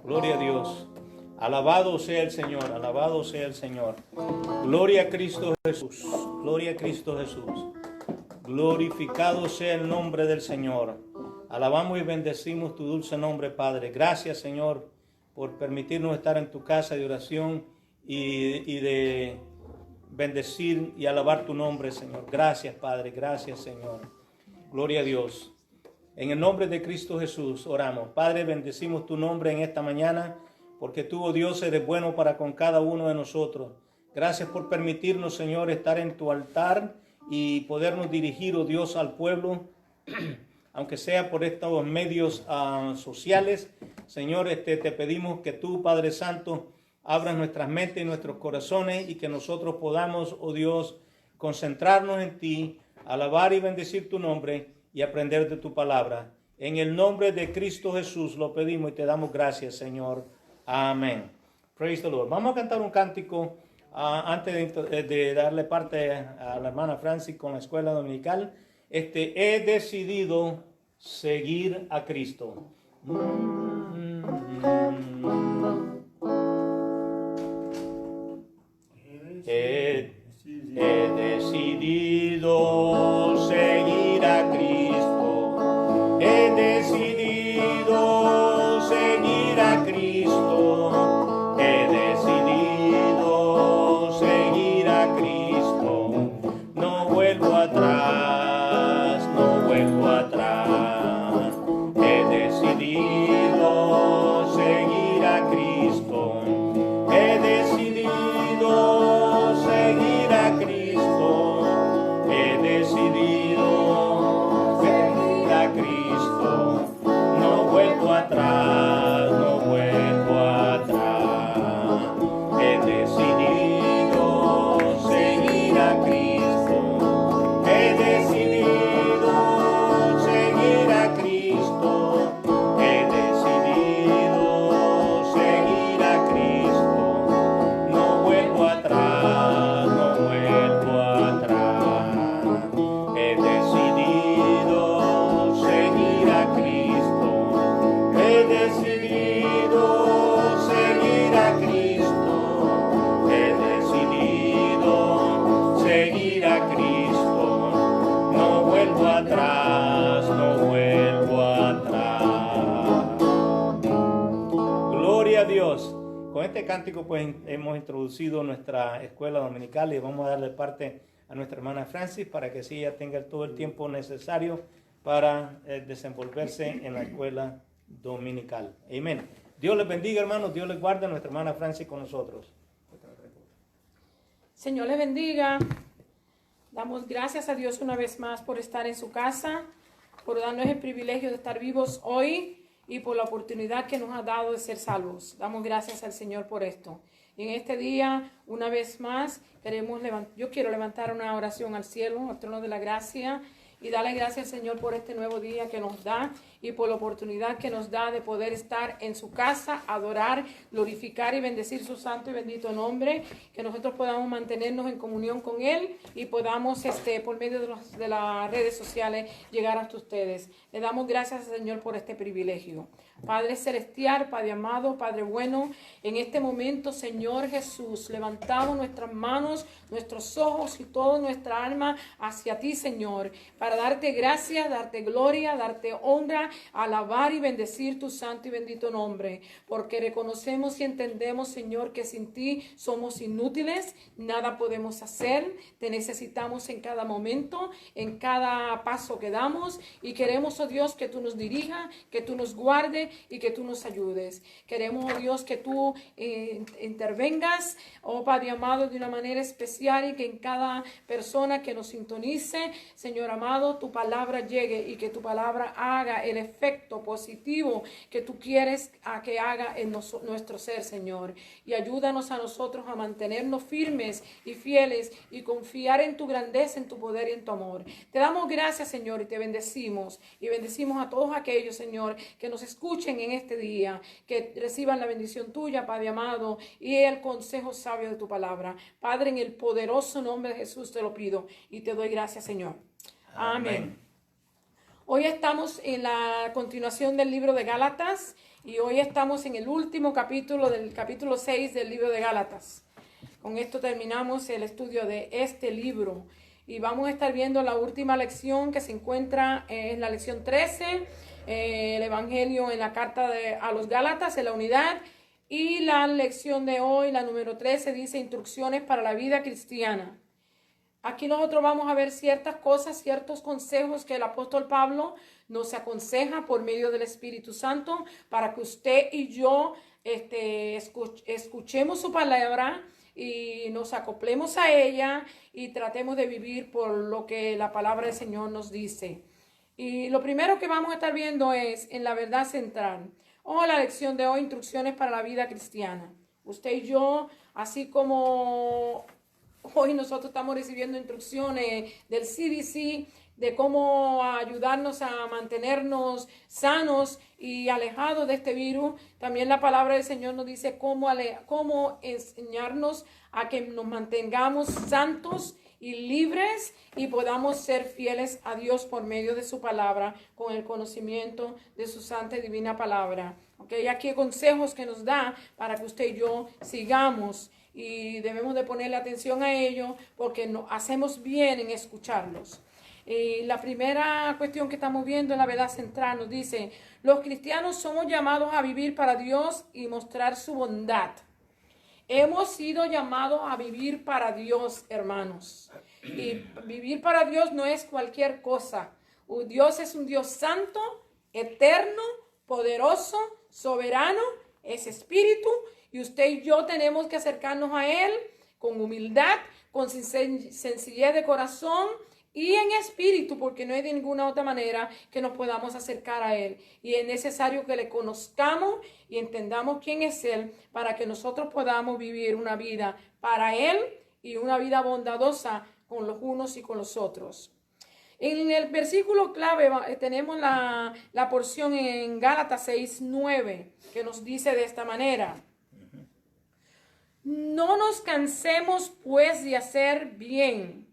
Gloria a Dios. Alabado sea el Señor, alabado sea el Señor. Gloria a Cristo Jesús, gloria a Cristo Jesús. Glorificado sea el nombre del Señor. Alabamos y bendecimos tu dulce nombre, Padre. Gracias, Señor, por permitirnos estar en tu casa de oración y de bendecir y alabar tu nombre, Señor. Gracias, Padre, gracias, Señor. Gloria a Dios. En el nombre de Cristo Jesús oramos. Padre, bendecimos tu nombre en esta mañana, porque tú, oh Dios, eres bueno para con cada uno de nosotros. Gracias por permitirnos, Señor, estar en tu altar y podernos dirigir, oh Dios, al pueblo, aunque sea por estos medios sociales. Señor, te pedimos que tú, Padre Santo, abras nuestras mentes y nuestros corazones y que nosotros podamos, oh Dios, concentrarnos en ti, alabar y bendecir tu nombre y aprender de tu palabra. En el nombre de Cristo Jesús lo pedimos y te damos gracias, Señor. Amén. Praise the Lord. Vamos a cantar un cántico antes de darle parte a la hermana Francis con la escuela dominical. He decidido seguir a Cristo. He decidido seguir a Cristo. He decidido seguir a Cristo. He decidido seguir a Cristo. No vuelvo atrás, no vuelvo atrás. He decidido seguir a Cristo. He decidido seguir a Cristo. He decidido seguir a Cristo. No vuelvo atrás, no vuelvo atrás. He decidido seguir a Cristo. He decidido seguir a Cristo. He decidido seguir a Cristo. No vuelvo atrás, no vuelvo atrás. He decidido seguir a Cristo. He decidido seguir a Cristo. He decidido seguir a Cristo. No vuelvo atrás, no vuelvo atrás. Gloria a Dios. Con este cántico pues hemos introducido nuestra escuela dominical y vamos a darle parte a nuestra hermana Francis para que así ella tenga todo el tiempo necesario para desenvolverse en la escuela dominical. Amén. Dios les bendiga, hermanos. Dios les guarde. Nuestra hermana Francis con nosotros. Señor les bendiga. Damos gracias a Dios una vez más por estar en su casa, por darnos el privilegio de estar vivos hoy y por la oportunidad que nos ha dado de ser salvos. Damos gracias al Señor por esto. Y en este día, una vez más, yo quiero levantar una oración al cielo, al trono de la gracia, y darle gracias al Señor por este nuevo día que nos da y por la oportunidad que nos da de poder estar en su casa, adorar, glorificar y bendecir su santo y bendito nombre, que nosotros podamos mantenernos en comunión con Él y podamos, por medio de las redes sociales, llegar hasta ustedes. Le damos gracias al Señor por este privilegio. Padre celestial, Padre amado, Padre bueno, en este momento, Señor Jesús, levantamos nuestras manos, nuestros ojos y toda nuestra alma hacia ti, Señor, para darte gracias, darte gloria, darte honra, alabar y bendecir tu santo y bendito nombre, porque reconocemos y entendemos, Señor, que sin ti somos inútiles, nada podemos hacer, te necesitamos en cada momento, en cada paso que damos, y queremos, oh Dios, que tú nos dirijas, que tú nos guardes y que tú nos ayudes. Queremos, oh Dios, que tú intervengas, oh Padre amado, de una manera especial, y que en cada persona que nos sintonice, Señor amado, tu palabra llegue y que tu palabra haga el efecto positivo que tú quieres que haga en nuestro ser, Señor. Y ayúdanos a nosotros a mantenernos firmes y fieles y confiar en tu grandeza, en tu poder y en tu amor. Te damos gracias, Señor, y te bendecimos. Y bendecimos a todos aquellos, Señor, que nos escuchen en este día, que reciban la bendición tuya, Padre amado, y el consejo sabio de tu palabra. Padre, en el poderoso nombre de Jesús te lo pido y te doy gracias, Señor. Amén. Hoy estamos en la continuación del libro de Gálatas y hoy estamos en el último capítulo del capítulo 6 del libro de Gálatas. Con esto terminamos el estudio de este libro y vamos a estar viendo la última lección que se encuentra en la lección 13, el Evangelio en la carta a los Gálatas, en la unidad, y la lección de hoy, la número 13, dice instrucciones para la vida cristiana. Aquí nosotros vamos a ver ciertas cosas, ciertos consejos que el apóstol Pablo nos aconseja por medio del Espíritu Santo para que usted y yo escuchemos su palabra y nos acoplemos a ella y tratemos de vivir por lo que la palabra del Señor nos dice. Y lo primero que vamos a estar viendo es en la verdad central. La lección de hoy, instrucciones para la vida cristiana. Usted y yo, así como hoy nosotros estamos recibiendo instrucciones del CDC de cómo ayudarnos a mantenernos sanos y alejados de este virus. También la palabra del Señor nos dice cómo enseñarnos a que nos mantengamos santos y libres y podamos ser fieles a Dios por medio de su palabra, con el conocimiento de su santa y divina palabra. Aquí hay consejos que nos da para que usted y yo sigamos y debemos de ponerle atención a ello porque hacemos bien en escucharlos. La primera cuestión que estamos viendo en la verdad central nos dice, los cristianos somos llamados a vivir para Dios y mostrar su bondad. Hemos sido llamados a vivir para Dios, hermanos. Y vivir para Dios no es cualquier cosa. Dios es un Dios santo, eterno, poderoso, soberano, es espíritu. Y usted y yo tenemos que acercarnos a Él con humildad, con sencillez de corazón y en espíritu, porque no hay de ninguna otra manera que nos podamos acercar a Él. Y es necesario que le conozcamos y entendamos quién es Él para que nosotros podamos vivir una vida para Él y una vida bondadosa con los unos y con los otros. En el versículo clave tenemos la porción en Gálatas 6:9 que nos dice de esta manera. No nos cansemos pues de hacer bien,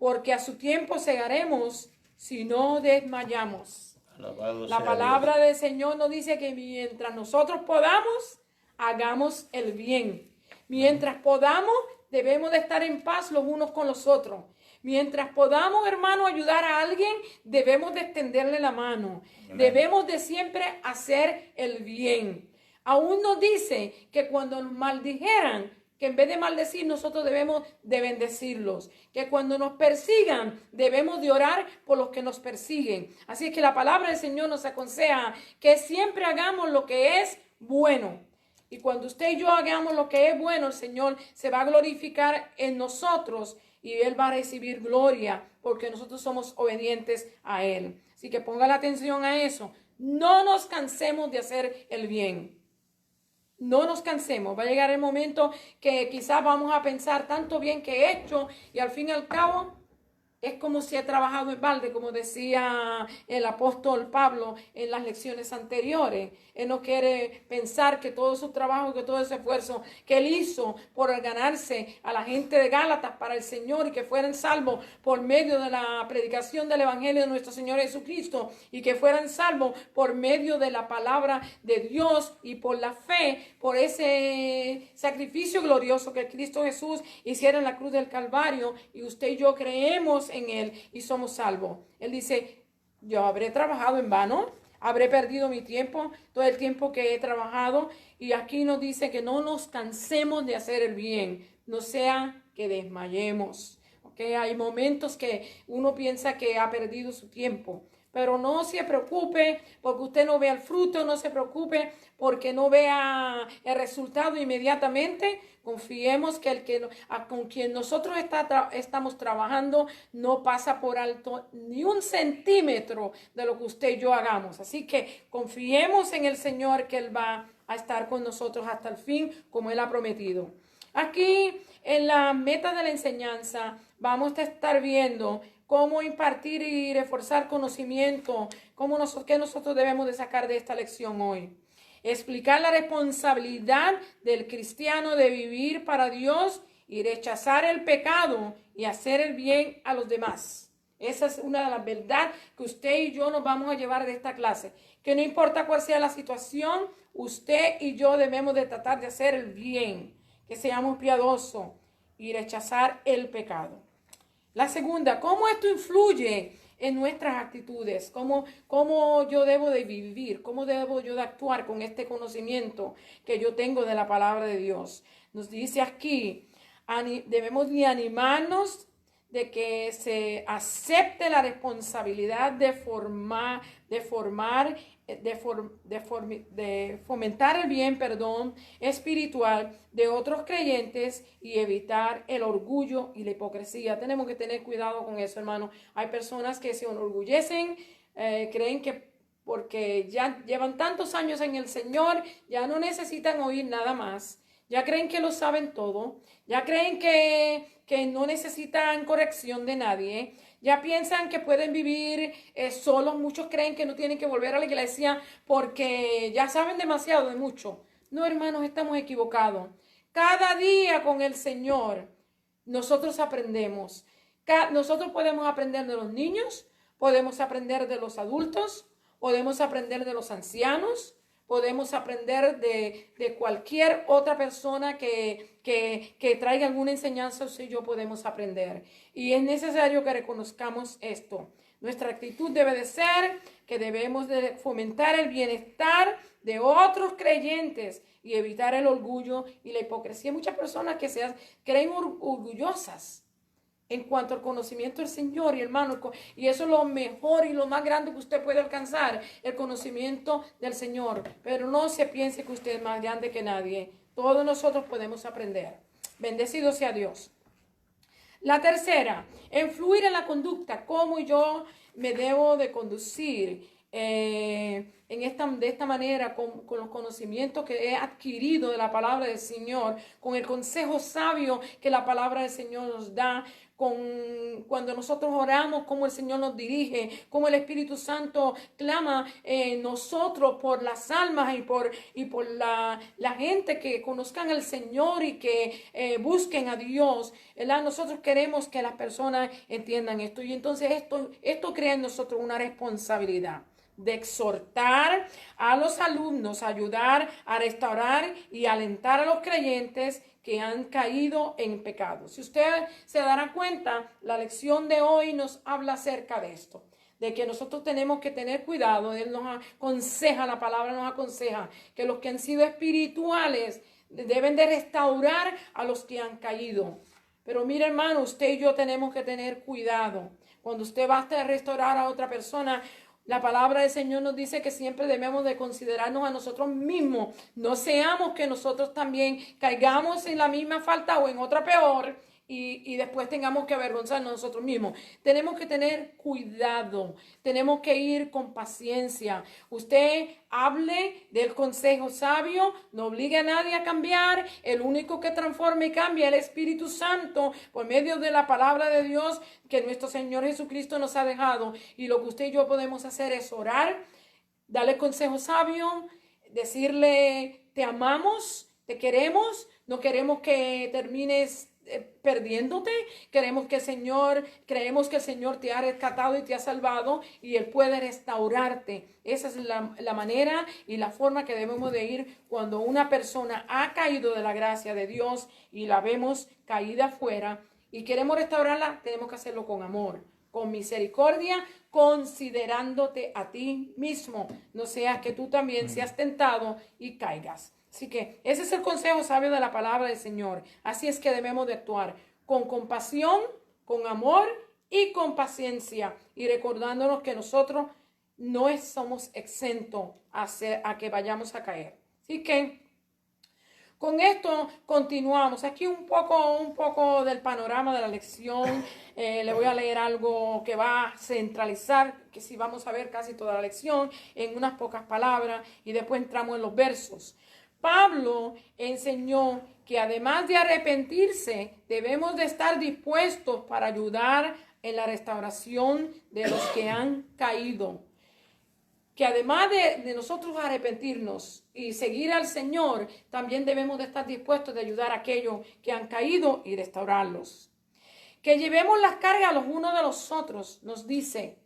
porque a su tiempo segaremos si no desmayamos. La palabra del Señor nos dice que mientras nosotros podamos, hagamos el bien. Mientras podamos, debemos de estar en paz los unos con los otros. Mientras podamos, hermano, ayudar a alguien, debemos de extenderle la mano. Amén. Debemos de siempre hacer el bien. Aún nos dice que cuando nos maldijeran, que en vez de maldecir, nosotros debemos de bendecirlos. Que cuando nos persigan, debemos de orar por los que nos persiguen. Así es que la palabra del Señor nos aconseja que siempre hagamos lo que es bueno. Y cuando usted y yo hagamos lo que es bueno, el Señor se va a glorificar en nosotros y Él va a recibir gloria porque nosotros somos obedientes a Él. Así que ponga la atención a eso. No nos cansemos de hacer el bien. No nos cansemos. Va a llegar el momento que quizás vamos a pensar tanto bien que he hecho y al fin y al cabo es como si he trabajado en balde, como decía el apóstol Pablo en las lecciones anteriores. Él no quiere pensar que todo su trabajo, que todo ese esfuerzo que él hizo por ganarse a la gente de Gálatas para el Señor y que fueran salvos por medio de la predicación del Evangelio de nuestro Señor Jesucristo y que fueran salvos por medio de la palabra de Dios y por la fe, por ese sacrificio glorioso que Cristo Jesús hiciera en la cruz del Calvario y usted y yo creemos en Él y somos salvos. Él dice, yo habré trabajado en vano, habré perdido mi tiempo, todo el tiempo que he trabajado, y aquí nos dice que no nos cansemos de hacer el bien, no sea que desmayemos. Hay momentos que uno piensa que ha perdido su tiempo, pero no se preocupe porque usted no vea el fruto, no se preocupe porque no vea el resultado inmediatamente. Confiemos que con quien nosotros estamos trabajando no pasa por alto ni un centímetro de lo que usted y yo hagamos. Así que confiemos en el Señor que Él va a estar con nosotros hasta el fin como Él ha prometido. Aquí en la meta de la enseñanza vamos a estar viendo cómo impartir y reforzar conocimiento, qué nosotros debemos de sacar de esta lección hoy. Explicar la responsabilidad del cristiano de vivir para Dios y rechazar el pecado y hacer el bien a los demás. Esa es una de las verdades que usted y yo nos vamos a llevar de esta clase. Que no importa cuál sea la situación, usted y yo debemos de tratar de hacer el bien, que seamos piadosos y rechazar el pecado. La segunda, ¿cómo esto influye en nuestras actitudes? ¿Cómo yo debo de vivir? ¿Cómo debo yo de actuar con este conocimiento que yo tengo de la palabra de Dios? Nos dice aquí, debemos de animarnos de que se acepte la responsabilidad de fomentar el bien, espiritual de otros creyentes y evitar el orgullo y la hipocresía. Tenemos que tener cuidado con eso, hermano. Hay personas que se enorgullecen, creen que porque ya llevan tantos años en el Señor, ya no necesitan oír nada más. Ya creen que lo saben todo. Ya creen que no necesitan corrección de nadie. Ya piensan que pueden vivir solos. Muchos creen que no tienen que volver a la iglesia porque ya saben demasiado de mucho. No, hermanos, estamos equivocados. Cada día con el Señor nosotros aprendemos. Nosotros podemos aprender de los niños, podemos aprender de los adultos, podemos aprender de los ancianos, podemos aprender de cualquier otra persona que traiga alguna enseñanza, usted y yo podemos aprender. Y es necesario que reconozcamos esto. Nuestra actitud debe de ser que debemos de fomentar el bienestar de otros creyentes y evitar el orgullo y la hipocresía. Hay muchas personas que se creen orgullosas en cuanto al conocimiento del Señor, y hermano, y eso es lo mejor y lo más grande que usted puede alcanzar, el conocimiento del Señor. Pero no se piense que usted es más grande que nadie. Todos nosotros podemos aprender. Bendecido sea Dios. La tercera, influir en la conducta, cómo yo me debo de conducir de esta manera, con los conocimientos que he adquirido de la palabra del Señor, con el consejo sabio que la palabra del Señor nos da, cuando nosotros oramos, cómo el Señor nos dirige, cómo el Espíritu Santo clama en nosotros por las almas y por la gente que conozcan al Señor y que busquen a Dios, ¿verdad? Nosotros queremos que las personas entiendan esto, y entonces esto crea en nosotros una responsabilidad de exhortar a los alumnos, ayudar a restaurar y alentar a los creyentes que han caído en pecado. Si usted se dará cuenta, la lección de hoy nos habla acerca de esto, de que nosotros tenemos que tener cuidado. Él nos aconseja, la palabra nos aconseja que los que han sido espirituales deben de restaurar a los que han caído. Pero mire, hermano, usted y yo tenemos que tener cuidado. Cuando usted va a restaurar a otra persona, la palabra del Señor nos dice que siempre debemos de considerarnos a nosotros mismos. No seamos que nosotros también caigamos en la misma falta o en otra peor y después tengamos que avergonzarnos nosotros mismos. Tenemos que tener cuidado, tenemos que ir con paciencia. Usted hable del consejo sabio, no obligue a nadie a cambiar. El único que transforma y cambia es el Espíritu Santo por medio de la palabra de Dios que nuestro Señor Jesucristo nos ha dejado. Y lo que usted y yo podemos hacer es orar, darle consejo sabio, decirle te amamos, te queremos, no queremos que termines perdiéndote. Creemos que el Señor te ha rescatado y te ha salvado, y Él puede restaurarte. Esa es la manera y la forma que debemos de ir cuando una persona ha caído de la gracia de Dios y la vemos caída afuera y queremos restaurarla. Tenemos que hacerlo con amor, con misericordia, considerándote a ti mismo. No sea que tú también seas tentado y caigas. Así que ese es el consejo sabio de la palabra del Señor. Así es que debemos de actuar con compasión, con amor y con paciencia, y recordándonos que nosotros no somos exentos a que vayamos a caer. Así que con esto continuamos. Aquí un poco del panorama de la lección. Le voy a leer algo que va a centralizar, que sí vamos a ver casi toda la lección en unas pocas palabras, y después entramos en los versos. Pablo enseñó que además de arrepentirse, debemos de estar dispuestos para ayudar en la restauración de los que han caído. Que además de nosotros arrepentirnos y seguir al Señor, también debemos de estar dispuestos de ayudar a aquellos que han caído y restaurarlos. Que llevemos las cargas los unos de los otros, nos dice.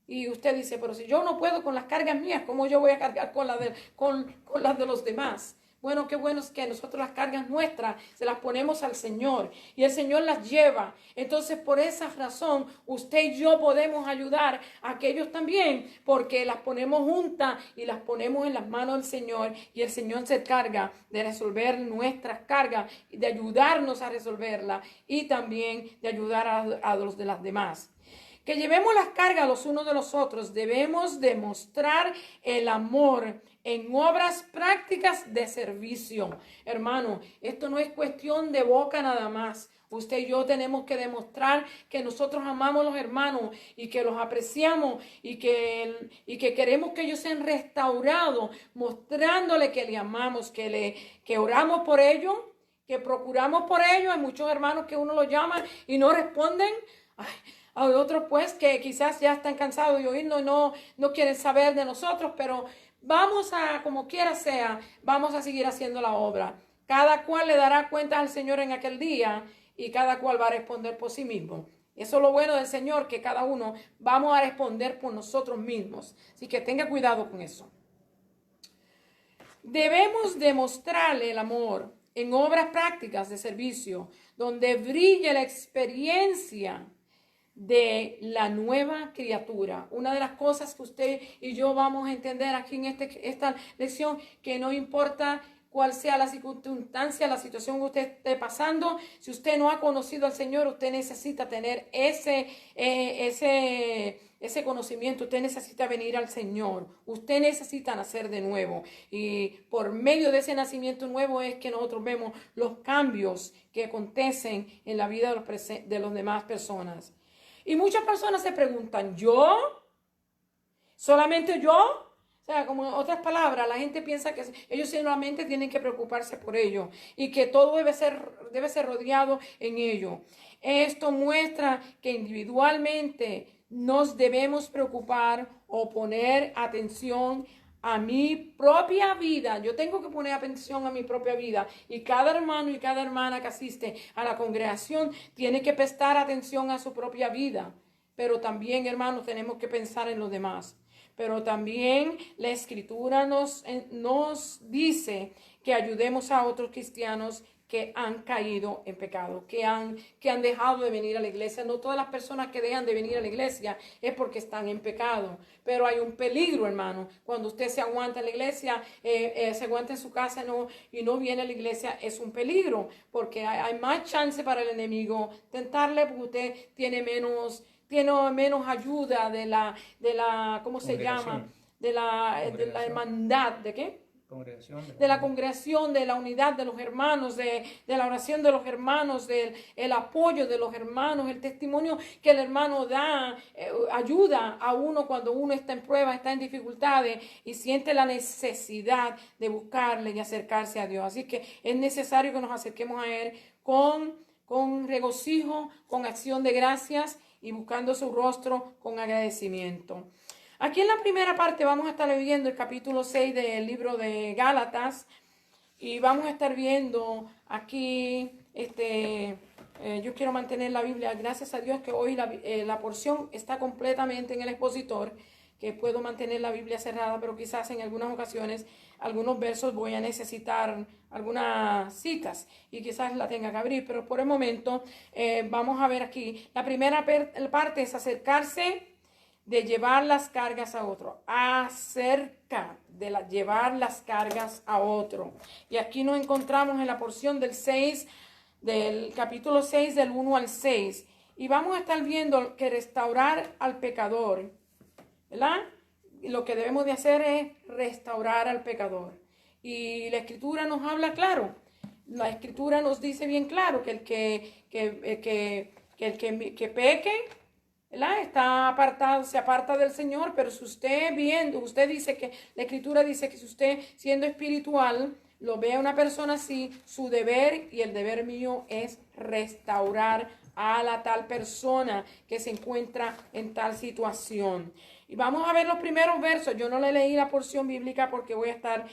Y usted dice, pero si yo no puedo con las cargas mías, ¿cómo yo voy a cargar con las de los demás? Bueno, qué bueno es que nosotros las cargas nuestras se las ponemos al Señor y el Señor las lleva. Entonces, por esa razón, usted y yo podemos ayudar a aquellos también, porque las ponemos juntas y las ponemos en las manos del Señor, y el Señor se encarga de resolver nuestras cargas, de ayudarnos a resolverlas y también de ayudar a los de las demás. Que llevemos las cargas los unos de los otros. Debemos demostrar el amor en obras prácticas de servicio. Hermano, esto no es cuestión de boca nada más. Usted y yo tenemos que demostrar que nosotros amamos a los hermanos y que los apreciamos y que queremos que ellos sean restaurados, mostrándole que le amamos, que oramos por ellos, que procuramos por ellos. Hay muchos hermanos que uno los llama y no responden. Hay otros pues que quizás ya están cansados de oírnos y no quieren saber de nosotros, pero vamos a, como quiera sea, vamos a seguir haciendo la obra. Cada cual le dará cuentas al Señor en aquel día y cada cual va a responder por sí mismo. Eso es lo bueno del Señor, que cada uno vamos a responder por nosotros mismos. Así que tenga cuidado con eso. Debemos demostrarle el amor en obras prácticas de servicio, donde brille la experiencia de la nueva criatura. Una de las cosas que usted y yo vamos a entender aquí en esta lección, que no importa cuál sea la circunstancia, la situación que usted esté pasando, si usted no ha conocido al Señor, usted necesita tener ese conocimiento, usted necesita venir al Señor, usted necesita nacer de nuevo, y por medio de ese nacimiento nuevo es que nosotros vemos los cambios que acontecen en la vida de las demás personas. Y muchas personas se preguntan, ¿yo? ¿Solamente yo? O sea, como en otras palabras, la gente piensa que ellos solamente tienen que preocuparse por ello y que todo debe ser rodeado en ello. Esto muestra que individualmente nos debemos preocupar o poner atención a mi propia vida. Yo tengo que poner atención a mi propia vida, y cada hermano y cada hermana que asiste a la congregación tiene que prestar atención a su propia vida. Pero también, hermanos, tenemos que pensar en los demás. Pero también la Escritura nos dice que ayudemos a otros cristianos que han caído en pecado, que han dejado de venir a la iglesia. No todas las personas que dejan de venir a la iglesia es porque están en pecado, pero hay un peligro, hermano. Cuando usted se aguanta en la iglesia, se aguanta en su casa y no viene a la iglesia, es un peligro, porque hay más chance para el enemigo tentarle, porque usted tiene menos ayuda de la ¿cómo se llama? De la hermandad, ¿de qué? De la congregación, de la unidad de los hermanos, de la oración de los hermanos, el apoyo de los hermanos, el testimonio que el hermano da, ayuda a uno cuando uno está en pruebas, está en dificultades y siente la necesidad de buscarle y acercarse a Dios. Así que es necesario que nos acerquemos a Él con regocijo, con acción de gracias y buscando su rostro con agradecimiento. Aquí en la primera parte vamos a estar leyendo el capítulo 6 del libro de Gálatas, y vamos a estar viendo aquí, yo quiero mantener la Biblia, gracias a Dios que hoy la porción está completamente en el expositor, que puedo mantener la Biblia cerrada, pero quizás en algunas ocasiones, algunos versos voy a necesitar algunas citas y quizás la tenga que abrir, pero por el momento vamos a ver aquí. La primera parte es acercarse de llevar las cargas a otro, llevar las cargas a otro. Y aquí nos encontramos en la porción del capítulo 6, del 1 al 6. Y vamos a estar viendo que restaurar al pecador, ¿verdad? Y lo que debemos de hacer es restaurar al pecador. Y la Escritura nos habla claro. La Escritura nos dice bien claro que el que peque, ¿verdad? Está apartado, se aparta del Señor. Pero si usted dice que la Escritura dice que si usted, siendo espiritual, lo ve a una persona así, su deber y el deber mío es restaurar a la tal persona que se encuentra en tal situación. Y vamos a ver los primeros versos. Yo no le leí la porción bíblica porque voy a estar,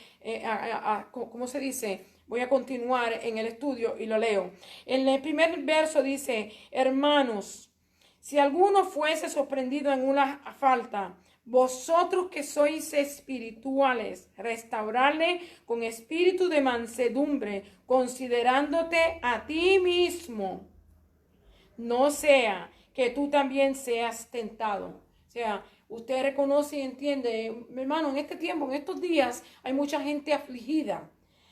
¿cómo se dice? Voy a continuar en el estudio y lo leo. En el primer verso dice, hermanos, si alguno fuese sorprendido en una falta, vosotros que sois espirituales, restaurarle con espíritu de mansedumbre, considerándote a ti mismo. No sea que tú también seas tentado. O sea, usted reconoce y entiende, mi hermano, en este tiempo, en estos días, hay mucha gente afligida.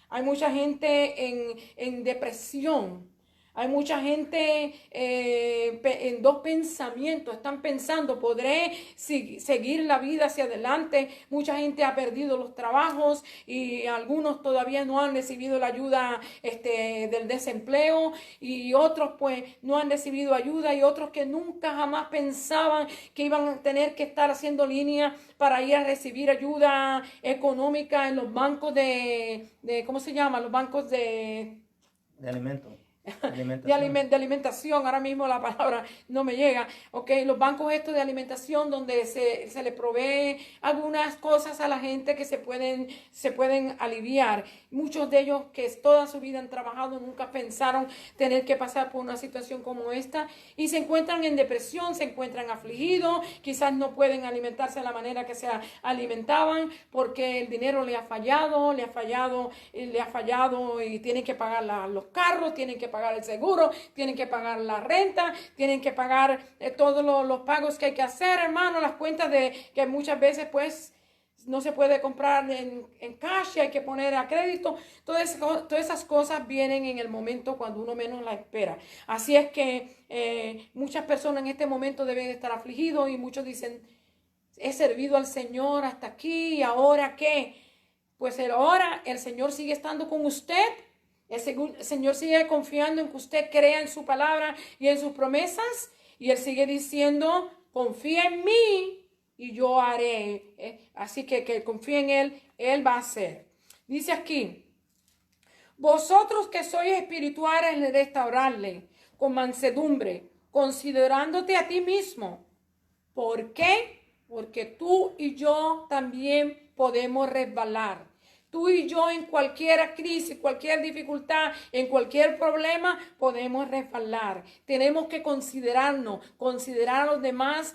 Hay mucha gente en depresión. Hay mucha gente en dos pensamientos. Están pensando, ¿podré seguir la vida hacia adelante? Mucha gente ha perdido los trabajos y algunos todavía no han recibido la ayuda del desempleo y otros pues no han recibido ayuda y otros que nunca jamás pensaban que iban a tener que estar haciendo línea para ir a recibir ayuda económica en los bancos ¿cómo se llama? Los bancos de alimentos. De alimentación, ahora mismo la palabra no me llega, los bancos estos de alimentación donde se le provee algunas cosas a la gente que se pueden aliviar. Muchos de ellos que toda su vida han trabajado nunca pensaron tener que pasar por una situación como esta y se encuentran en depresión, se encuentran afligidos, quizás no pueden alimentarse de la manera que se alimentaban porque el dinero le ha fallado y tienen que pagar los carros, tienen que pagar el seguro, tienen que pagar la renta, tienen que pagar todos los pagos que hay que hacer, hermano, las cuentas que muchas veces pues no se puede comprar en cash, hay que poner a crédito. Todas esas cosas vienen en el momento cuando uno menos la espera. Así es que muchas personas en este momento deben estar afligidos y muchos dicen, he servido al Señor hasta aquí y ahora ¿qué? Pues ahora el Señor sigue estando con usted. El Señor sigue confiando en que usted crea en su palabra y en sus promesas. Y Él sigue diciendo, confía en mí y yo haré. Así que confía en Él, Él va a hacer. Dice aquí, vosotros que sois espirituales, restaurarle con mansedumbre, considerándote a ti mismo. ¿Por qué? Porque tú y yo también podemos resbalar. Tú y yo en cualquier crisis, cualquier dificultad, en cualquier problema, podemos resbalar. Tenemos que considerarnos, considerar a los demás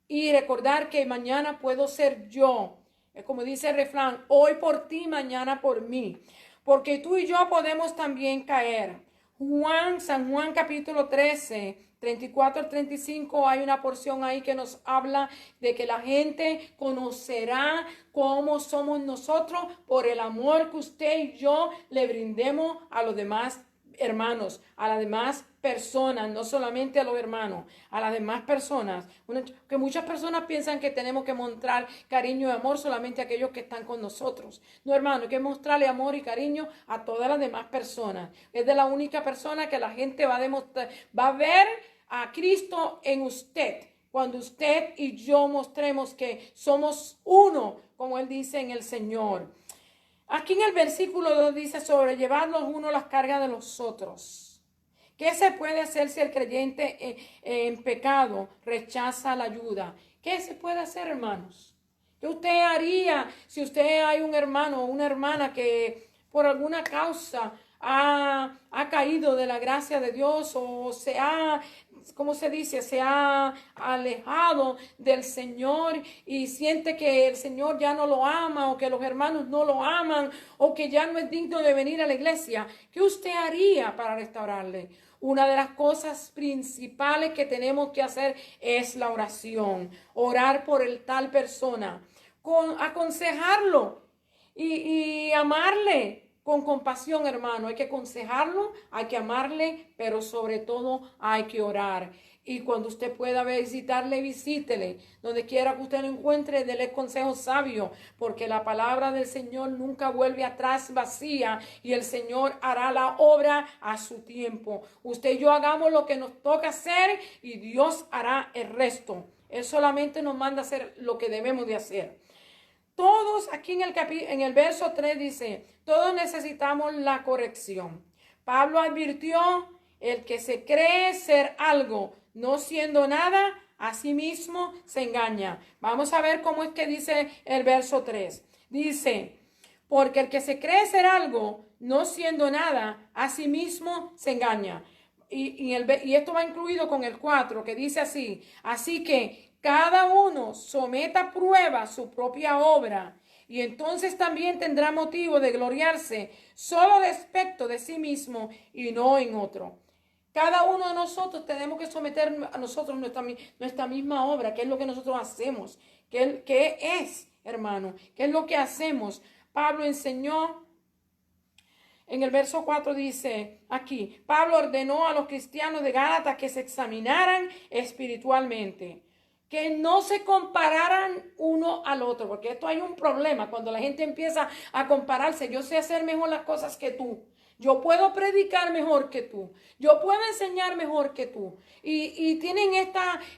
y recordar que mañana puedo ser yo. Es como dice el refrán, hoy por ti, mañana por mí. Porque tú y yo podemos también caer. San Juan capítulo 13, 34 al 35, hay una porción ahí que nos habla de que la gente conocerá cómo somos nosotros por el amor que usted y yo le brindemos a los demás hermanos, a las demás personas, no solamente a los hermanos, a las demás personas. Que muchas personas piensan que tenemos que mostrar cariño y amor solamente a aquellos que están con nosotros. No, hermano, hay que mostrarle amor y cariño a todas las demás personas. Es de la única persona que la gente va a ver a Cristo en usted. Cuando usted y yo mostremos que somos uno, como Él dice en el Señor. Aquí en el versículo 2 dice, sobrellevar los unos las cargas de los otros. ¿Qué se puede hacer si el creyente en pecado rechaza la ayuda? ¿Qué se puede hacer, hermanos? ¿Qué usted haría si usted hay un hermano o una hermana que por alguna causa ha caído de la gracia de Dios o se ha, ¿cómo se dice? Se ha alejado del Señor y siente que el Señor ya no lo ama o que los hermanos no lo aman o que ya no es digno de venir a la iglesia? ¿Qué usted haría para restaurarle? Una de las cosas principales que tenemos que hacer es la oración. Orar por el tal persona. Aconsejarlo y amarle. Con compasión, hermano, hay que aconsejarlo, hay que amarle, pero sobre todo hay que orar. Y cuando usted pueda visitarle, visítele. Donde quiera que usted lo encuentre, dele consejos sabios, porque la palabra del Señor nunca vuelve atrás vacía y el Señor hará la obra a su tiempo. Usted y yo hagamos lo que nos toca hacer y Dios hará el resto. Él solamente nos manda a hacer lo que debemos de hacer. Todos, aquí en el verso 3 dice, todos necesitamos la corrección. Pablo advirtió, el que se cree ser algo, no siendo nada, a sí mismo se engaña. Vamos a ver cómo es que dice el verso 3. Dice, porque el que se cree ser algo, no siendo nada, a sí mismo se engaña. Y esto va incluido con el 4, que dice así, así que cada uno someta a prueba su propia obra, y entonces también tendrá motivo de gloriarse solo respecto de sí mismo y no en otro. Cada uno de nosotros tenemos que someter a nosotros nuestra misma obra, qué es lo que nosotros hacemos, qué es, hermano, qué es lo que hacemos. Pablo enseñó. En el verso 4 dice aquí, Pablo ordenó a los cristianos de Gálatas que se examinaran espiritualmente, que no se compararan uno al otro, porque esto hay un problema cuando la gente empieza a compararse. Yo sé hacer mejor las cosas que tú. Yo puedo predicar mejor que tú. Yo puedo enseñar mejor que tú. Y tienen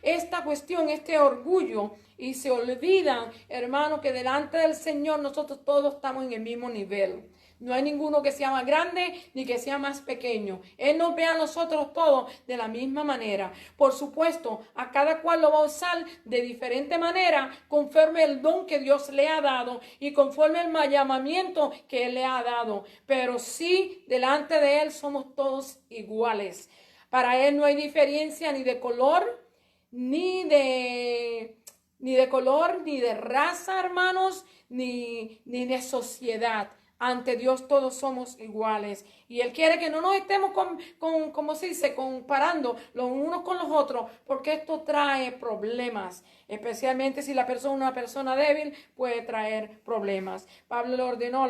esta cuestión, este orgullo, y se olvidan, hermano, que delante del Señor nosotros todos estamos en el mismo nivel. No hay ninguno que sea más grande ni que sea más pequeño. Él nos ve a nosotros todos de la misma manera. Por supuesto, a cada cual lo va a usar de diferente manera conforme el don que Dios le ha dado y conforme el llamamiento que Él le ha dado. Pero sí, delante de Él somos todos iguales. Para Él no hay diferencia ni de color, ni de color, ni de raza, hermanos, ni de sociedad. Ante Dios todos somos iguales. Y Él quiere que no nos estemos ¿cómo se dice? Comparando los unos con los otros, porque esto trae problemas. Especialmente si la persona es una persona débil, puede traer problemas. Pablo le ordenó a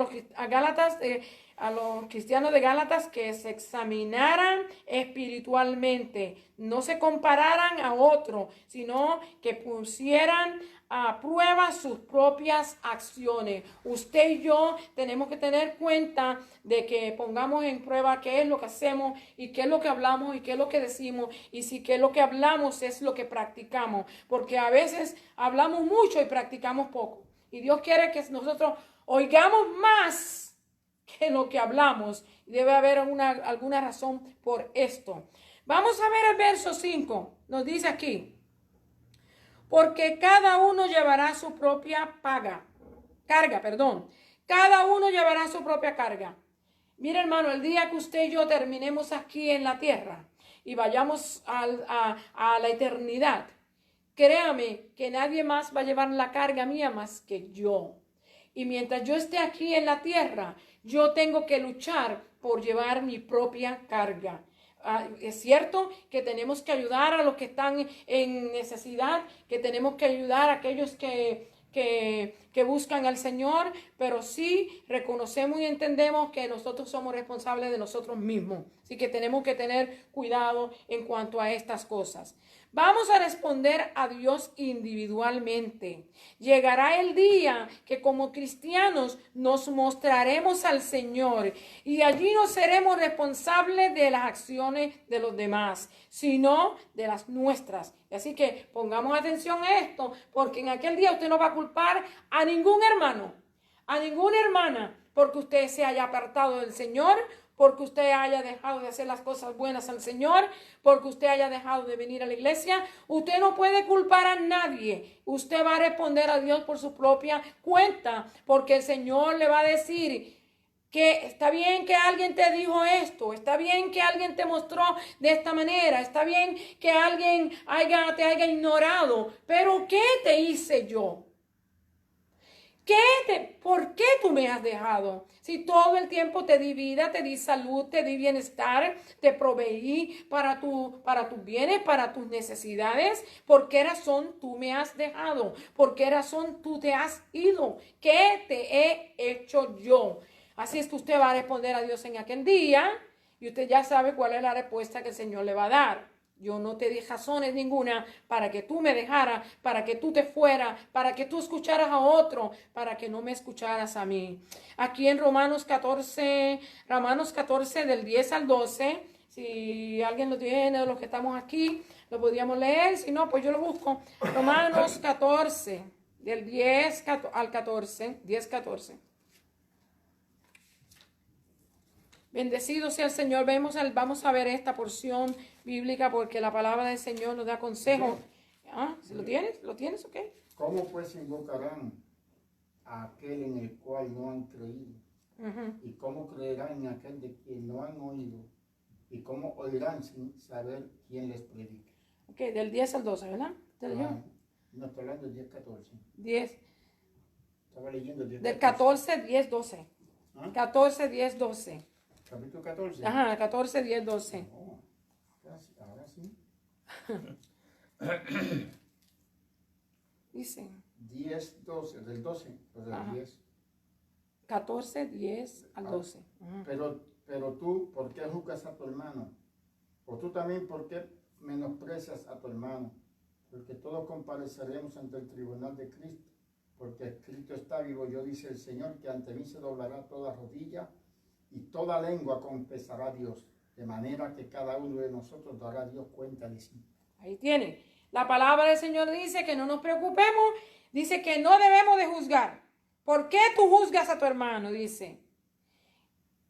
los cristianos de Gálatas que se examinaran espiritualmente, no se compararan a otro, sino que pusieran a prueba sus propias acciones. Usted y yo tenemos que tener cuenta de que pongamos en prueba qué es lo que hacemos y qué es lo que hablamos y qué es lo que decimos, y si qué es lo que hablamos es lo que practicamos, porque a veces hablamos mucho y practicamos poco, y Dios quiere que nosotros oigamos más que lo que hablamos. Debe haber alguna razón por esto. Vamos a ver el verso 5. Nos dice aquí, porque cada uno llevará su propia carga. Cada uno llevará su propia carga. Mira, hermano, el día que usted y yo terminemos aquí en la tierra y vayamos a la eternidad, créame que nadie más va a llevar la carga mía más que yo. Y mientras yo esté aquí en la tierra, yo tengo que luchar por llevar mi propia carga. Es cierto que tenemos que ayudar a los que están en necesidad, que tenemos que ayudar a aquellos que buscan al Señor, pero sí reconocemos y entendemos que nosotros somos responsables de nosotros mismos. Así que tenemos que tener cuidado en cuanto a estas cosas. Vamos a responder a Dios individualmente. Llegará el día que como cristianos nos mostraremos al Señor y allí no seremos responsables de las acciones de los demás, sino de las nuestras. Así que pongamos atención a esto, porque en aquel día usted no va a culpar a ningún hermano, a ninguna hermana, porque usted se haya apartado del Señor, porque usted haya dejado de hacer las cosas buenas al Señor, porque usted haya dejado de venir a la iglesia. Usted no puede culpar a nadie. Usted va a responder a Dios por su propia cuenta, porque el Señor le va a decir que está bien que alguien te dijo esto, está bien que alguien te mostró de esta manera, está bien que alguien te haya ignorado, pero ¿qué te hice yo? ¿Por qué tú me has dejado? Si todo el tiempo te di vida, te di salud, te di bienestar, te proveí para tus bienes, para tus necesidades. ¿Por qué razón tú me has dejado? ¿Por qué razón tú te has ido? ¿Qué te he hecho yo? Así es que usted va a responder a Dios en aquel día y usted ya sabe cuál es la respuesta que el Señor le va a dar. Yo no te di razones ninguna para que tú me dejaras, para que tú te fueras, para que tú escucharas a otro, para que no me escucharas a mí. Aquí en Romanos 14 del 10 al 12, si alguien lo tiene de los que estamos aquí, lo podríamos leer, si no, pues yo lo busco. Romanos 14, del 10 al 14, 10-14. Bendecido sea el Señor. Vamos a ver esta porción bíblica porque la palabra del Señor nos da consejo ¿Si lo tienes? ¿Lo tienes? Ok. ¿Cómo pues invocarán a aquel en el cual no han creído? ¿Y cómo creerán en aquel de quien no han oído? ¿Y cómo oirán sin saber quién les predique? Ok, del 10 al 12, ¿verdad? ¿Te leyó? No, estoy hablando del 10, 14. 10. Estaba leyendo el 10, Del 14, 10, 12. ¿Ah? 14, 10, 12. Capítulo 14. Ajá, 14, 10, 12. No, ahora sí. Dice 10, 12, del 12 o del Ajá. 10. 14, 10 al 12. Pero tú, ¿por qué juzgas a tu hermano? O tú también, ¿por qué menosprecias a tu hermano? Porque todos compareceremos ante el tribunal de Cristo. Porque escrito está, vivo yo, dice el Señor, que ante mí se doblará toda rodilla y toda lengua confesará a Dios. De manera que cada uno de nosotros dará a Dios cuenta de sí. Ahí tienen. La palabra del Señor dice que no nos preocupemos. Dice que no debemos de juzgar. ¿Por qué tú juzgas a tu hermano? Dice.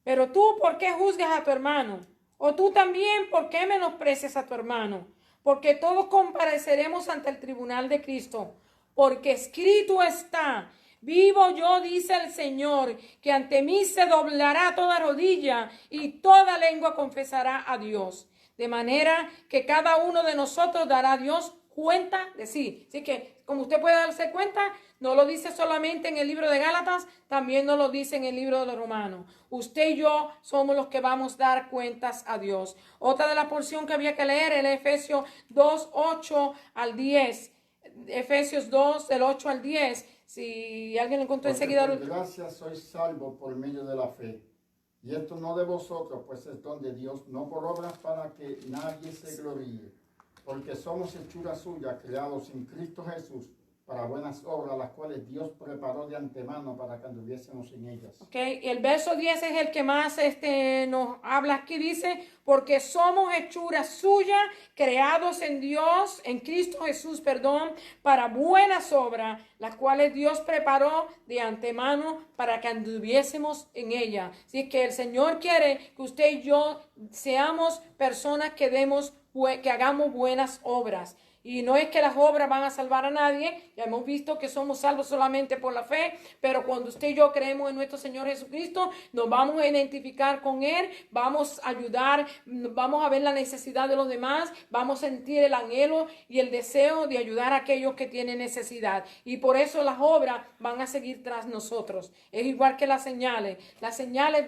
Pero tú, ¿por qué juzgas a tu hermano? O tú también, ¿por qué menosprecias a tu hermano? Porque todos compareceremos ante el tribunal de Cristo. Porque escrito está, vivo yo, dice el Señor, que ante mí se doblará toda rodilla y toda lengua confesará a Dios. De manera que cada uno de nosotros dará a Dios cuenta de sí. Así que, como usted puede darse cuenta, no lo dice solamente en el libro de Gálatas, también nos lo dice en el libro de los Romanos. Usted y yo somos los que vamos a dar cuentas a Dios. Otra de la porción que había que leer es Efesios 2, 8 al 10. Efesios 2, del 8 al 10. Si alguien lo encontró Porque enseguida. por gracia sois salvos por medio de la fe. Y esto no de vosotros, pues es don de Dios, no por obras para que nadie se gloríe. Porque somos hechura suya, creados en Cristo Jesús, para buenas obras, las cuales Dios preparó de antemano para que anduviésemos en ellas. Ok, y el verso 10 es el que más nos habla aquí, dice, porque somos hechura suya, creados en Dios, en Cristo Jesús, para buenas obras, las cuales Dios preparó de antemano para que anduviésemos en ella. Así que el Señor quiere que usted y yo seamos personas que hagamos buenas obras. Y no es que las obras van a salvar a nadie, ya hemos visto que somos salvos solamente por la fe, pero cuando usted y yo creemos en nuestro Señor Jesucristo, nos vamos a identificar con Él, vamos a ayudar, vamos a ver la necesidad de los demás, vamos a sentir el anhelo y el deseo de ayudar a aquellos que tienen necesidad. Y por eso las obras van a seguir tras nosotros. Es igual que las señales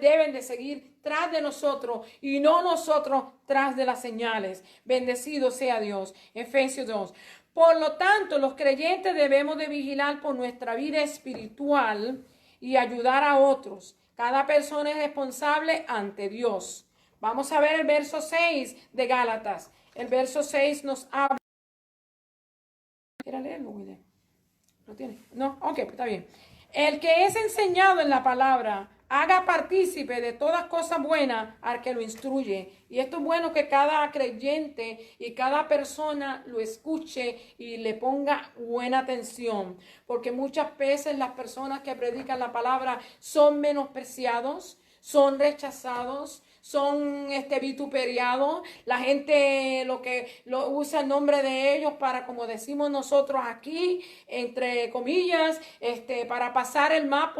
deben de seguir tras de nosotros y no nosotros tras de las señales. Bendecido sea Dios. Efesios 2. Por lo tanto, los creyentes debemos de vigilar por nuestra vida espiritual y ayudar a otros. Cada persona es responsable ante Dios. Vamos a ver el verso 6 de Gálatas. El verso 6 nos habla. ¿Quiere leerlo, William? ¿Lo tiene? No, ok, pues está bien. El que es enseñado en la palabra, haga partícipe de todas cosas buenas al que lo instruye. Y esto es bueno que cada creyente y cada persona lo escuche y le ponga buena atención. Porque muchas veces las personas que predican la palabra son menospreciados, son rechazados, son vituperiados. La gente lo usa el nombre de ellos para, como decimos nosotros aquí, entre comillas, para pasar el mapa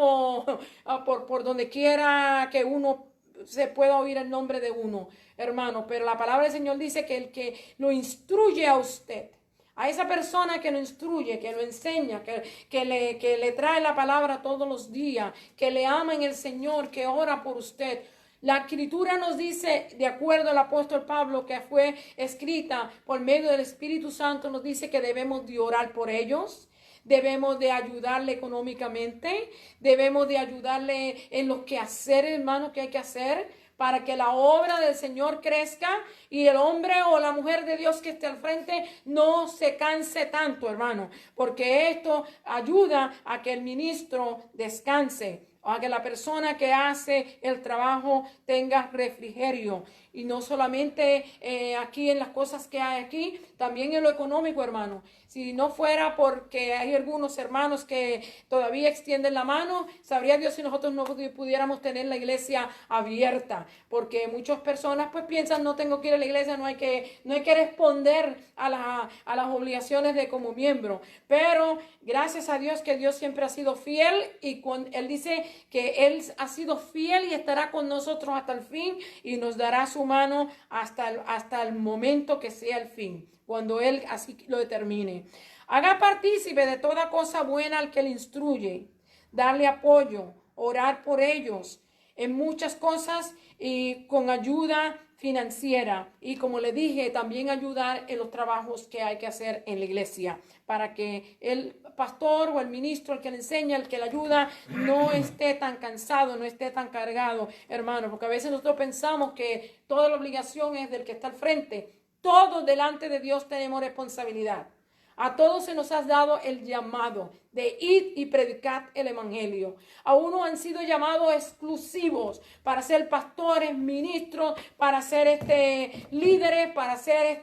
por donde quiera que uno se pueda oír el nombre de uno, hermano. Pero la palabra del Señor dice que el que lo instruye a usted, a esa persona que lo instruye, que lo enseña, que le trae la palabra todos los días, que le ama en el Señor, que ora por usted. La Escritura nos dice, de acuerdo al apóstol Pablo, que fue escrita por medio del Espíritu Santo, nos dice que debemos de orar por ellos, debemos de ayudarle económicamente, debemos de ayudarle en los quehaceres, hermano, que hay que hacer para que la obra del Señor crezca y el hombre o la mujer de Dios que esté al frente no se canse tanto, hermano, porque esto ayuda a que el ministro descanse. a que la persona que hace el trabajo tenga refrigerio. Y no solamente aquí en las cosas que hay aquí, también en lo económico, hermano. Si no fuera porque hay algunos hermanos que todavía extienden la mano, sabría Dios si nosotros no pudiéramos tener la iglesia abierta. Porque muchas personas pues piensan, no tengo que ir a la iglesia, no hay que responder a las obligaciones de como miembro. Pero gracias a Dios que Dios siempre ha sido fiel, y Él dice que Él ha sido fiel y estará con nosotros hasta el fin, y nos dará su mano hasta el momento que sea el fin, cuando Él así lo determine. Haga partícipe de toda cosa buena al que le instruye, darle apoyo, orar por ellos en muchas cosas y con ayuda financiera, y como le dije, también ayudar en los trabajos que hay que hacer en la iglesia, para que el pastor o el ministro, el que le enseña, el que le ayuda, no esté tan cansado, no esté tan cargado, hermano, porque a veces nosotros pensamos que toda la obligación es del que está al frente. Todos delante de Dios tenemos responsabilidad. A todos se nos ha dado el llamado de ir y predicar el evangelio. A unos han sido llamados exclusivos para ser pastores, ministros, para ser líderes, para ser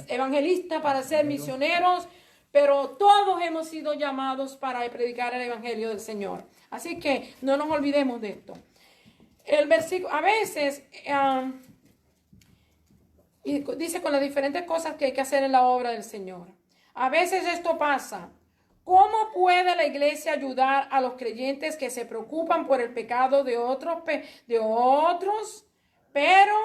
evangelistas, para ser misioneros. Pero todos hemos sido llamados para predicar el evangelio del Señor. Así que no nos olvidemos de esto. El versículo, a veces... y dice con las diferentes cosas que hay que hacer en la obra del Señor. A veces esto pasa. ¿Cómo puede la iglesia ayudar a los creyentes que se preocupan por el pecado de otros, pero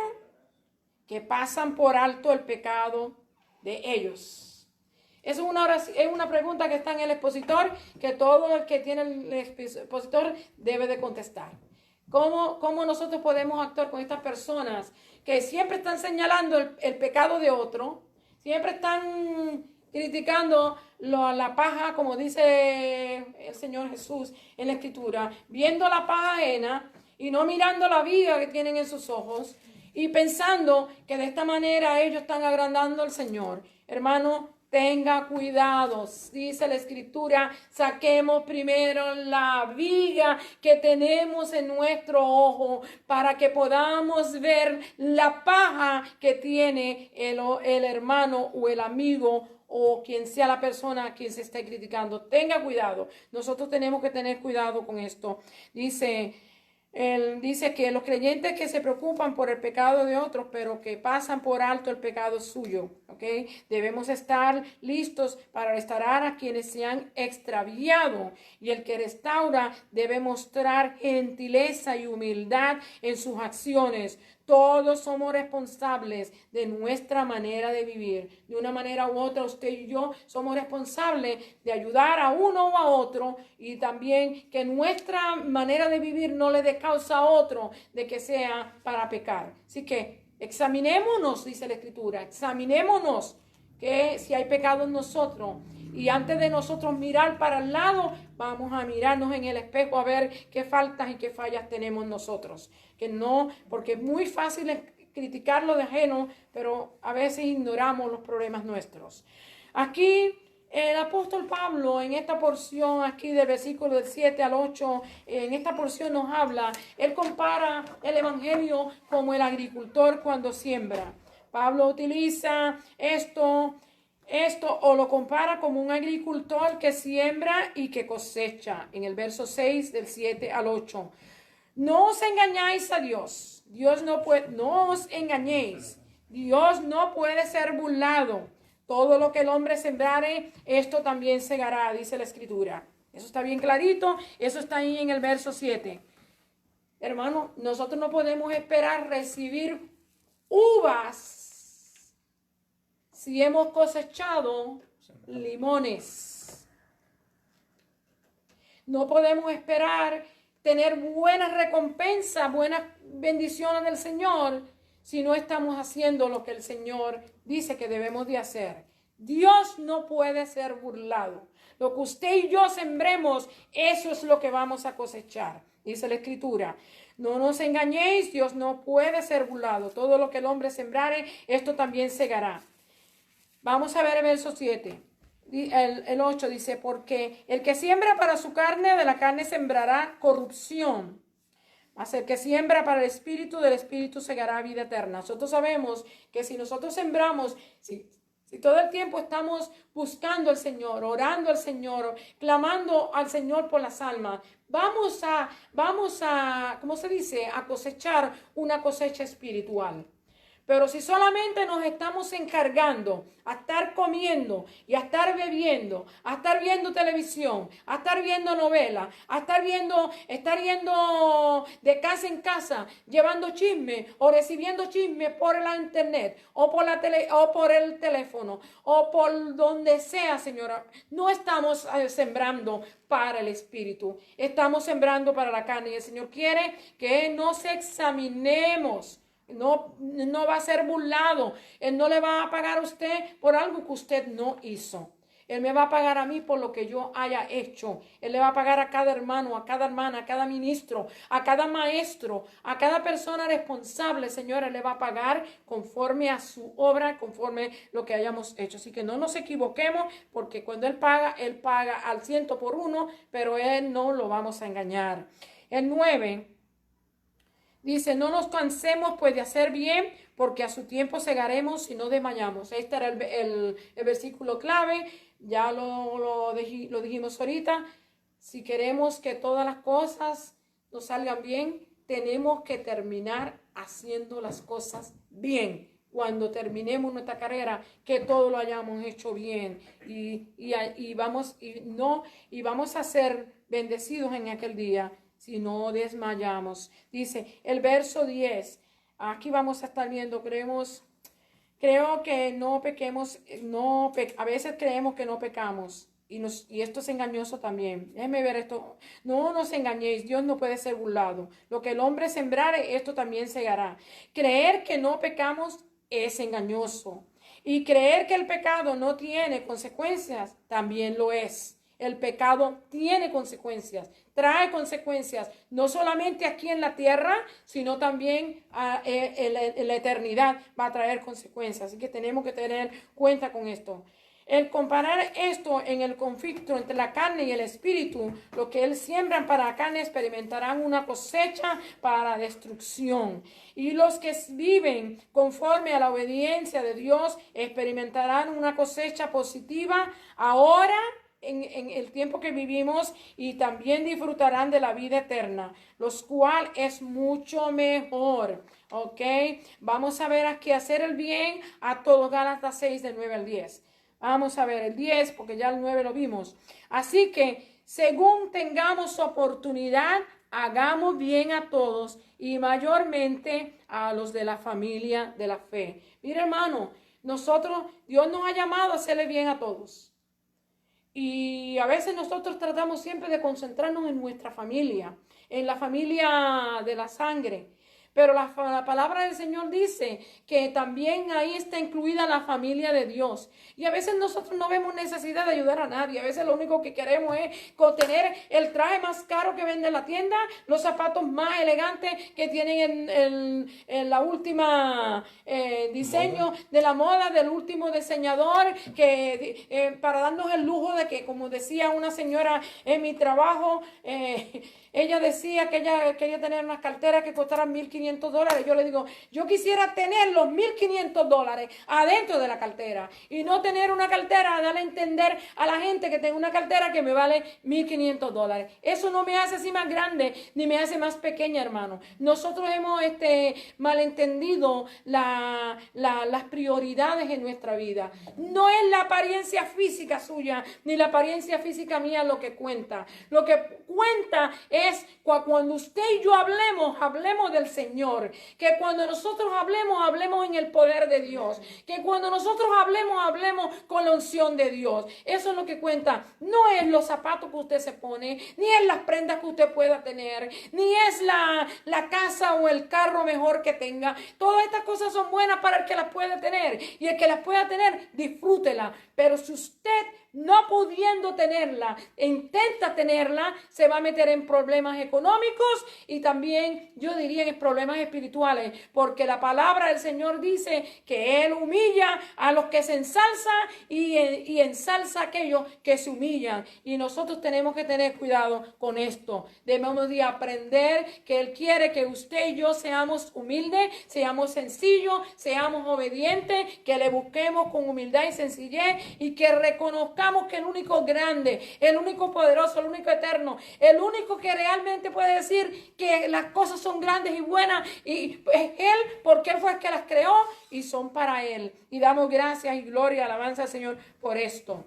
que pasan por alto el pecado de ellos? Es una pregunta que está en el expositor, que todo el que tiene el expositor debe de contestar. ¿Cómo nosotros podemos actuar con estas personas que siempre están señalando el pecado de otro, siempre están criticando la paja, como dice el Señor Jesús en la Escritura, viendo la paja ajena y no mirando la viga que tienen en sus ojos, y pensando que de esta manera ellos están agrandando al Señor? Hermano, tenga cuidado, dice la Escritura, saquemos primero la viga que tenemos en nuestro ojo para que podamos ver la paja que tiene el hermano o el amigo o quien sea la persona a quien se esté criticando. Tenga cuidado, nosotros tenemos que tener cuidado con esto. Él dice que los creyentes que se preocupan por el pecado de otros, pero que pasan por alto el pecado suyo, ¿ok? Debemos estar listos para restaurar a quienes se han extraviado. Y el que restaura debe mostrar gentileza y humildad en sus acciones. Todos somos responsables de nuestra manera de vivir. De una manera u otra, usted y yo somos responsables de ayudar a uno o a otro, y también que nuestra manera de vivir no le dé causa a otro de que sea para pecar. Así que examinémonos, dice la Escritura, examinémonos que si hay pecado en nosotros. Y antes de nosotros mirar para el lado, vamos a mirarnos en el espejo a ver qué faltas y qué fallas tenemos nosotros. Que no, porque es muy fácil criticar lo de ajeno, pero a veces ignoramos los problemas nuestros. Aquí el apóstol Pablo, en esta porción aquí del versículo del 7 al 8, en esta porción nos habla, él compara el evangelio como el agricultor cuando siembra. Pablo utiliza esto o lo compara como un agricultor que siembra y que cosecha. En el verso 6 del 7 al 8. No os engañáis a Dios. No os engañéis. Dios no puede ser burlado. Todo lo que el hombre sembrare, esto también segará, dice la Escritura. Eso está bien clarito. Eso está ahí en el verso 7. Hermano, nosotros no podemos esperar recibir uvas si hemos cosechado limones. No podemos esperar tener buenas recompensas, buenas bendiciones del Señor, si no estamos haciendo lo que el Señor dice que debemos de hacer. Dios no puede ser burlado. Lo que usted y yo sembremos, eso es lo que vamos a cosechar, dice la Escritura. No nos engañéis, Dios no puede ser burlado. Todo lo que el hombre sembrare, esto también segará. Vamos a ver el verso 7. el 8 dice, porque el que siembra para su carne, de la carne sembrará corrupción. Mas el que siembra para el espíritu, del espíritu segará vida eterna. Nosotros sabemos que si nosotros sembramos, si todo el tiempo estamos buscando al Señor, orando al Señor, clamando al Señor por las almas, vamos a, ¿cómo se dice? A cosechar una cosecha espiritual. Pero si solamente nos estamos encargando a estar comiendo y a estar bebiendo, a estar viendo televisión, a estar viendo novelas, a estar yendo de casa en casa, llevando chisme o recibiendo chisme por la internet o por el teléfono o por donde sea, señora, no estamos sembrando para el espíritu, estamos sembrando para la carne y el Señor quiere que nos examinemos. No va a ser burlado. Él no le va a pagar a usted por algo que usted no hizo. Él me va a pagar a mí por lo que yo haya hecho. Él le va a pagar a cada hermano, a cada hermana, a cada ministro, a cada maestro, a cada persona responsable. Señor, Él le va a pagar conforme a su obra, conforme lo que hayamos hecho. Así que no nos equivoquemos, porque cuando Él paga al 100 por 1, pero Él no lo vamos a engañar. El 9 dice, no nos cansemos pues de hacer bien, porque a su tiempo segaremos si no desmayamos. Este era el versículo clave, ya lo dijimos ahorita. Si queremos que todas las cosas nos salgan bien, tenemos que terminar haciendo las cosas bien. Cuando terminemos nuestra carrera, que todo lo hayamos hecho bien y vamos a ser bendecidos en aquel día. Si no desmayamos. Dice el verso 10. Aquí vamos a estar viendo, creo que no pequemos, a veces creemos que no pecamos. Y esto es engañoso también. Déjenme ver esto. No nos engañéis, Dios no puede ser burlado. Lo que el hombre sembrare, esto también segará. Creer que no pecamos es engañoso. Y creer que el pecado no tiene consecuencias, también lo es. El pecado tiene consecuencias, trae consecuencias, no solamente aquí en la tierra, sino también en la eternidad va a traer consecuencias. Así que tenemos que tener cuenta con esto. El comparar esto en el conflicto entre la carne y el espíritu, lo que él siembran para la carne experimentarán una cosecha para destrucción. Y los que viven conforme a la obediencia de Dios experimentarán una cosecha positiva ahora, en el tiempo que vivimos, y también disfrutarán de la vida eterna, los cual es mucho mejor. Ok, vamos a ver aquí hacer el bien a todos. Gálatas 6 del 9 al 10. Vamos a ver el 10 porque ya el 9 lo vimos. Así que según tengamos oportunidad, hagamos bien a todos y mayormente a los de la familia de la fe. Mira, hermano, Dios nos ha llamado a hacerle bien a todos. Y a veces nosotros tratamos siempre de concentrarnos en nuestra familia, en la familia de la sangre. Pero la palabra del Señor dice que también ahí está incluida la familia de Dios. Y a veces nosotros no vemos necesidad de ayudar a nadie. A veces lo único que queremos es tener el traje más caro que vende en la tienda, los zapatos más elegantes que tienen en la última diseño de la moda, del último diseñador, para darnos el lujo de que, como decía una señora en mi trabajo, ella decía que ella quería tener unas carteras que costaran $1,500. Yo le digo, yo quisiera tener los $1,500 adentro de la cartera y no tener una cartera, darle a entender a la gente que tengo una cartera que me vale $1,500. Eso no me hace así más grande ni me hace más pequeña, hermano. Nosotros hemos malentendido las prioridades en nuestra vida. No es la apariencia física suya ni la apariencia física mía lo que cuenta. Lo que cuenta es cuando usted y yo hablemos del Señor, que cuando nosotros hablemos en el poder de Dios, que cuando nosotros hablemos con la unción de Dios. Eso es lo que cuenta. No es los zapatos que usted se pone, ni es las prendas que usted pueda tener, ni es la casa o el carro mejor que tenga. Todas estas cosas son buenas para el que las puede tener, y el que las pueda tener, disfrútela. Pero si usted, no pudiendo tenerla, intenta tenerla, se va a meter en problemas económicos y también, yo diría, en problemas problemas espirituales, porque la palabra del Señor dice que Él humilla a los que se ensalzan y ensalza a aquellos que se humillan. Y nosotros tenemos que tener cuidado con esto. Debemos de aprender que Él quiere que usted y yo seamos humildes, seamos sencillos, seamos obedientes, que le busquemos con humildad y sencillez y que reconozcamos que el único grande, el único poderoso, el único eterno, el único que realmente puede decir que las cosas son grandes y buenas y es Él, porque Él fue el que las creó y son para Él. Y damos gracias y gloria y alabanza al Señor por esto.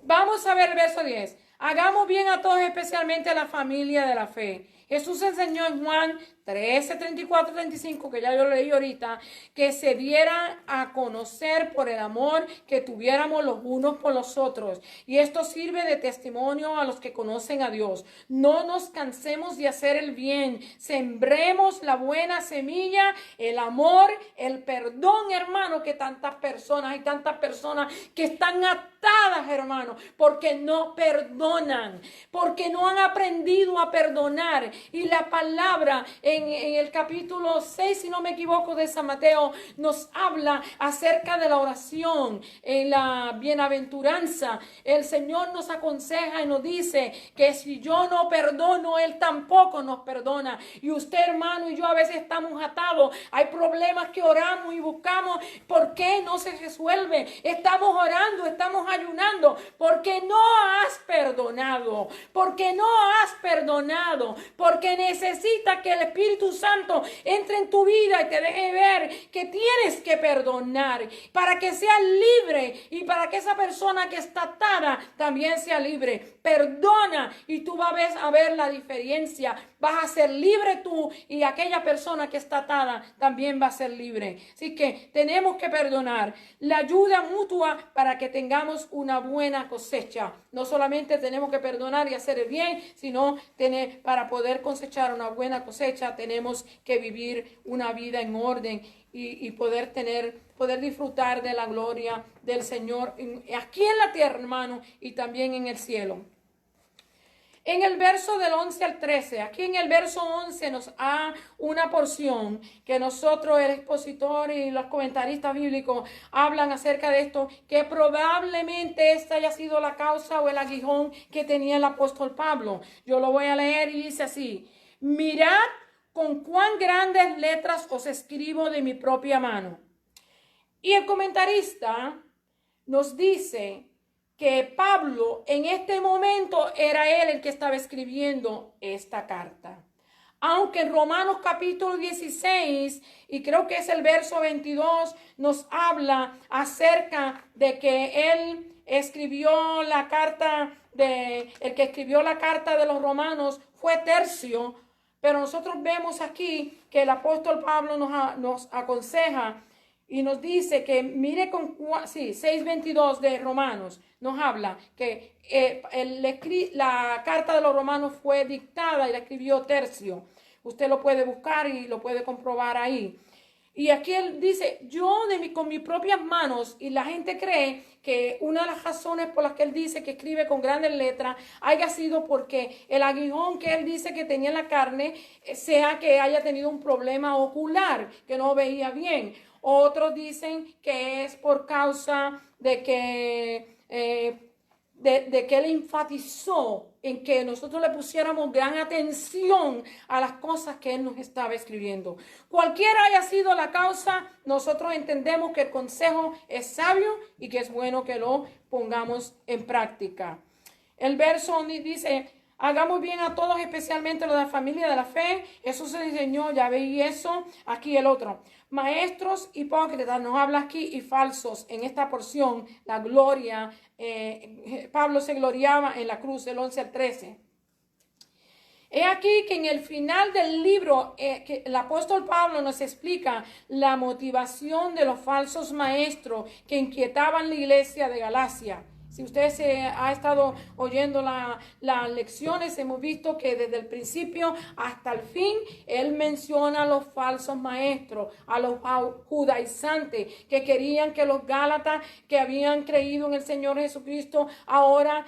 Vamos a ver el verso 10. Hagamos bien a todos, especialmente a la familia de la fe. Jesús enseñó en Juan 13, 34, 35, que ya yo lo leí ahorita, que se diera a conocer por el amor que tuviéramos los unos por los otros. Y esto sirve de testimonio a los que conocen a Dios. No nos cansemos de hacer el bien. Sembremos la buena semilla, el amor, el perdón, hermano, que hay tantas personas que están atadas, hermano, porque no perdonan, porque no han aprendido a perdonar. Y la palabra en el capítulo 6, si no me equivoco, de San Mateo, nos habla acerca de la oración, en la bienaventuranza. El Señor nos aconseja y nos dice que si yo no perdono, Él tampoco nos perdona. Y usted, hermano, y yo a veces estamos atados. Hay problemas que oramos y buscamos. ¿Por qué no se resuelve? Estamos orando, estamos ayunando, porque no has perdonado, porque no has perdonado, porque necesita que el Espíritu Santo entre en tu vida y te deje ver que tienes que perdonar para que seas libre y para que esa persona que está atada también sea libre. Perdona y tú vas a ver la diferencia. Vas a ser libre tú y aquella persona que está atada también va a ser libre. Así que tenemos que perdonar. La ayuda mutua para que tengamos una buena cosecha. No solamente tenemos que perdonar y hacer el bien, sino para poder cosechar una buena cosecha tenemos que vivir una vida en orden y poder disfrutar de la gloria del Señor aquí en la tierra, hermano, y también en el cielo. En el verso del 11 al 13, aquí en el verso 11 nos da una porción que nosotros, el expositor y los comentaristas bíblicos hablan acerca de esto, que probablemente esta haya sido la causa o el aguijón que tenía el apóstol Pablo. Yo lo voy a leer y dice así: mirad con cuán grandes letras os escribo de mi propia mano. Y el comentarista nos dice que Pablo en este momento era él el que estaba escribiendo esta carta. Aunque en Romanos capítulo 16, y creo que es el verso 22, nos habla acerca de que él escribió la carta el que escribió la carta de los romanos fue Tercio, pero nosotros vemos aquí que el apóstol Pablo nos aconseja y nos dice que mire 6:22 de Romanos nos habla que la carta de los romanos fue dictada y la escribió Tercio. Usted lo puede buscar y lo puede comprobar ahí. Y aquí él dice, con mis propias manos, y la gente cree que una de las razones por las que él dice que escribe con grandes letras haya sido porque el aguijón que él dice que tenía en la carne sea que haya tenido un problema ocular, que no veía bien. Otros dicen que es por causa de que él enfatizó en que nosotros le pusiéramos gran atención a las cosas que él nos estaba escribiendo. Cualquiera haya sido la causa, nosotros entendemos que el consejo es sabio y que es bueno que lo pongamos en práctica. El verso dice: hagamos bien a todos, especialmente a los de la familia de la fe. Eso se enseñó, ya veí eso. Aquí el otro. Maestros hipócritas, nos habla aquí, y falsos. En esta porción, la gloria, Pablo se gloriaba en la cruz, del 11 al 13. He aquí que en el final del libro, que el apóstol Pablo nos explica la motivación de los falsos maestros que inquietaban la iglesia de Galacia. Si usted se ha estado oyendo las lecciones, hemos visto que desde el principio hasta el fin, él menciona a los falsos maestros, a los judaizantes que querían que los gálatas que habían creído en el Señor Jesucristo, ahora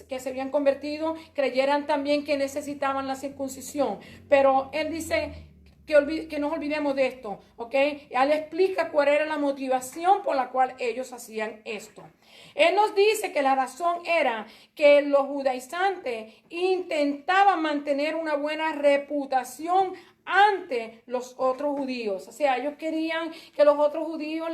que se habían convertido, creyeran también que necesitaban la circuncisión. Pero él dice que nos olvidemos de esto, ¿ok? Él explica cuál era la motivación por la cual ellos hacían esto. Él nos dice que la razón era que los judaizantes intentaban mantener una buena reputación ante los otros judíos. O sea, ellos querían que los otros judíos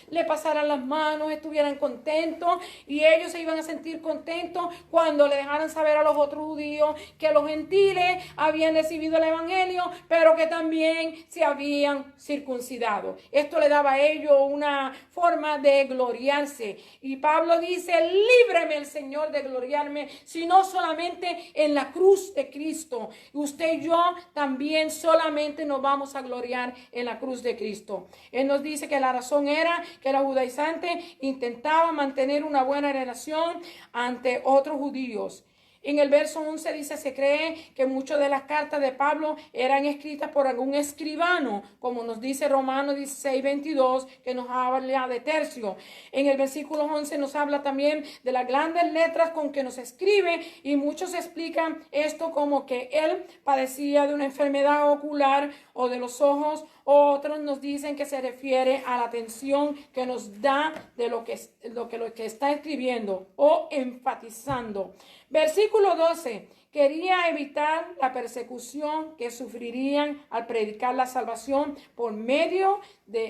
le pasaran las manos, estuvieran contentos, y ellos se iban a sentir contentos cuando le dejaran saber a los otros judíos que los gentiles habían recibido el evangelio, pero que también se habían circuncidado. Esto le daba a ellos una forma de gloriarse. Y Pablo dice: líbreme el Señor de gloriarme, sino solamente en la cruz de Cristo. Usted y yo también solamente nos vamos a gloriar en la cruz de Cristo. Él nos dice que la razón era que los judaizantes intentaban mantener una buena relación ante otros judíos. En el verso 11 dice: se cree que muchas de las cartas de Pablo eran escritas por algún escribano, como nos dice Romanos 16:22, que nos habla de Tercio. En el versículo 11 nos habla también de las grandes letras con que nos escribe, y muchos explican esto como que él padecía de una enfermedad ocular o de los ojos. Otros nos dicen que se refiere a la atención que nos da de lo que está escribiendo o enfatizando. Versículo 12. Quería evitar la persecución que sufrirían al predicar la salvación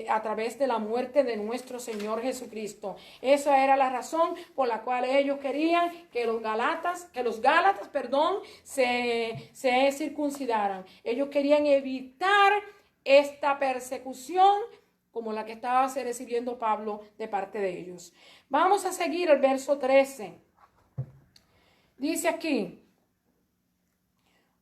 a través de la muerte de nuestro Señor Jesucristo. Esa era la razón por la cual ellos querían que los gálatas, se circuncidaran. Ellos querían evitar esta persecución como la que estaba recibiendo Pablo de parte de ellos. Vamos a seguir el verso 13. Dice aquí: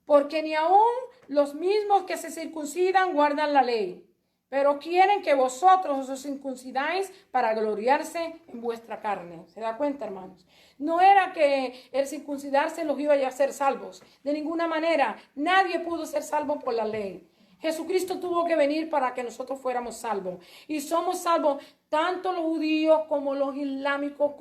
porque ni aun los mismos que se circuncidan guardan la ley, pero quieren que vosotros os circuncidáis para gloriarse en vuestra carne. ¿Se da cuenta, hermanos? No era que el circuncidarse los iba a hacer salvos. De ninguna manera. Nadie pudo ser salvo por la ley. Jesucristo tuvo que venir para que nosotros fuéramos salvos. Y somos salvos tanto los judíos como los islámicos,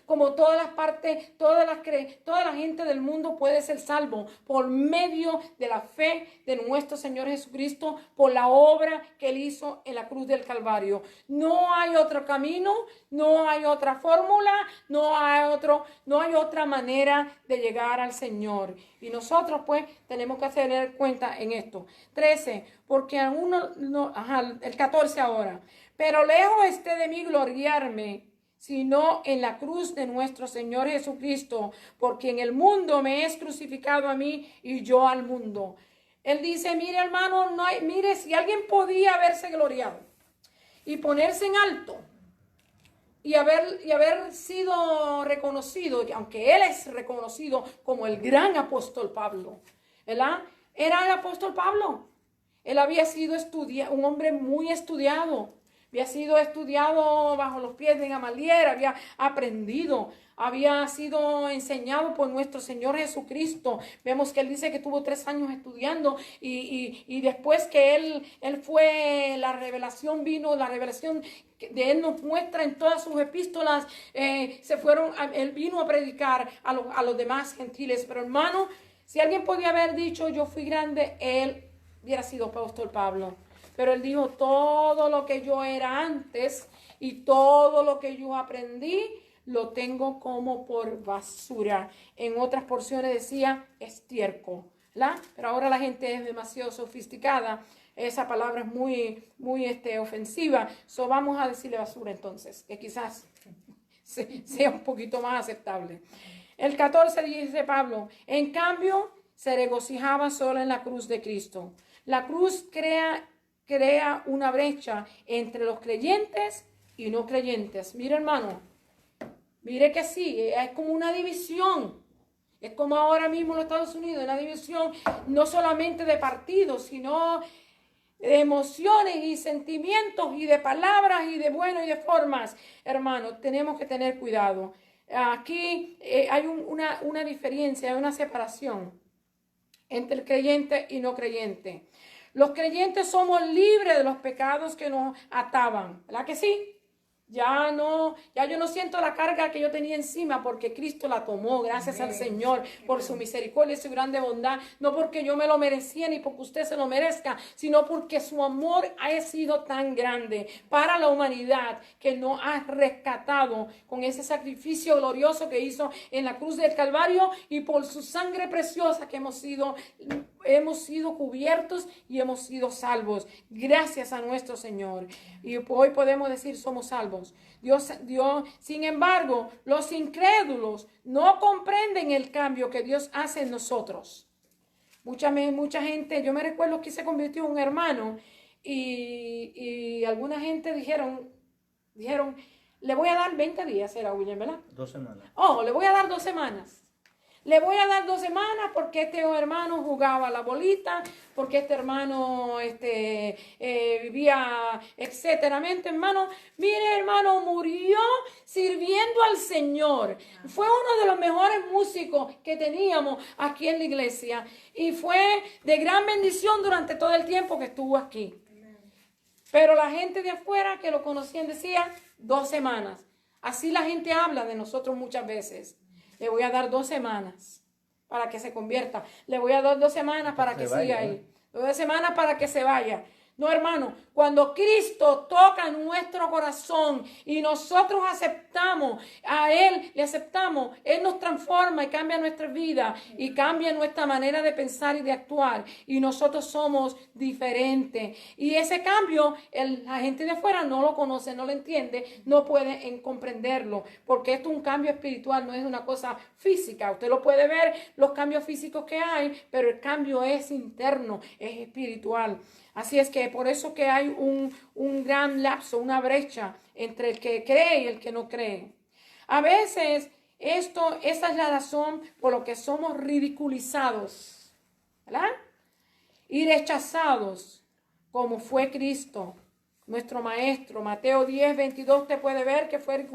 como todas las partes, toda la gente del mundo puede ser salvo por medio de la fe de nuestro Señor Jesucristo, por la obra que Él hizo en la cruz del Calvario. No hay otro camino, no hay otra fórmula, no hay otra manera de llegar al Señor. Y nosotros pues tenemos que tener cuenta en esto. 13, porque el 14 ahora. Pero lejos esté de mí gloriarme, sino en la cruz de nuestro Señor Jesucristo, porque en el mundo me es crucificado a mí y yo al mundo. Él dice: mire, hermano, mire, si alguien podía haberse gloriado y ponerse en alto y haber sido reconocido, aunque él es reconocido como el gran apóstol Pablo, ¿verdad? Era el apóstol Pablo. Él había sido un hombre muy estudiado. Había sido estudiado bajo los pies de Gamaliel, había aprendido, había sido enseñado por nuestro Señor Jesucristo. Vemos que él dice que tuvo 3 años estudiando y después que él fue, la revelación de él nos muestra en todas sus epístolas, él vino a predicar a los demás gentiles. Pero hermano, si alguien podía haber dicho yo fui grande, él hubiera sido apóstol Pablo. Pero él dijo: todo lo que yo era antes y todo lo que yo aprendí, lo tengo como por basura. En otras porciones decía estiércol, ¿verdad? Pero ahora la gente es demasiado sofisticada. Esa palabra es muy ofensiva. So vamos a decirle basura entonces, que quizás sea un poquito más aceptable. El 14 dice Pablo: en cambio, se regocijaba solo en la cruz de Cristo. La cruz crea una brecha entre los creyentes y no creyentes. Mire, hermano, mire que sí, es como una división. Es como ahora mismo en los Estados Unidos, una división no solamente de partidos, sino de emociones y sentimientos y de palabras y de bueno y de formas. Hermano, tenemos que tener cuidado. aquí hay una diferencia, hay una separación entre el creyente y no creyente. Los creyentes somos libres de los pecados que nos ataban, ¿verdad que sí? Ya yo no siento la carga que yo tenía encima porque Cristo la tomó, gracias al Señor por su misericordia y su grande bondad. No porque yo me lo merecía ni porque usted se lo merezca, sino porque su amor ha sido tan grande para la humanidad que nos ha rescatado con ese sacrificio glorioso que hizo en la cruz del Calvario, y por su sangre preciosa que hemos sido cubiertos y hemos sido salvos gracias a nuestro Señor. Y hoy podemos decir somos salvos. Dios, sin embargo, los incrédulos no comprenden el cambio que Dios hace en nosotros. Mucha gente, yo me recuerdo que se convirtió en un hermano y alguna gente dijeron, le voy a dar 20 días, era William, ¿verdad? 2 semanas. Le voy a dar 2 semanas. Le voy a dar 2 semanas porque este hermano jugaba la bolita, porque este hermano vivía, etcétera. Hermano, mire, hermano, murió sirviendo al Señor. Fue uno de los mejores músicos que teníamos aquí en la iglesia y fue de gran bendición durante todo el tiempo que estuvo aquí. Pero la gente de afuera que lo conocían decía 2 semanas. Así la gente habla de nosotros muchas veces. Le voy a dar 2 semanas para que se convierta. Le voy a dar 2 semanas para que siga ahí. 2 semanas para que se vaya. No, hermano, cuando Cristo toca nuestro corazón y nosotros aceptamos a Él, Él nos transforma y cambia nuestra vida y cambia nuestra manera de pensar y de actuar. Y nosotros somos diferentes. Y ese cambio, la gente de afuera no lo conoce, no lo entiende, no puede comprenderlo. Porque esto es un cambio espiritual, no es una cosa física. Usted lo puede ver, los cambios físicos que hay, pero el cambio es interno, es espiritual. Así es que por eso que hay un gran lapso, una brecha entre el que cree y el que no cree. A veces esa es la razón por la que somos ridiculizados, ¿verdad? Y rechazados, como fue Cristo, nuestro Maestro. Mateo 10:22 usted puede ver que fue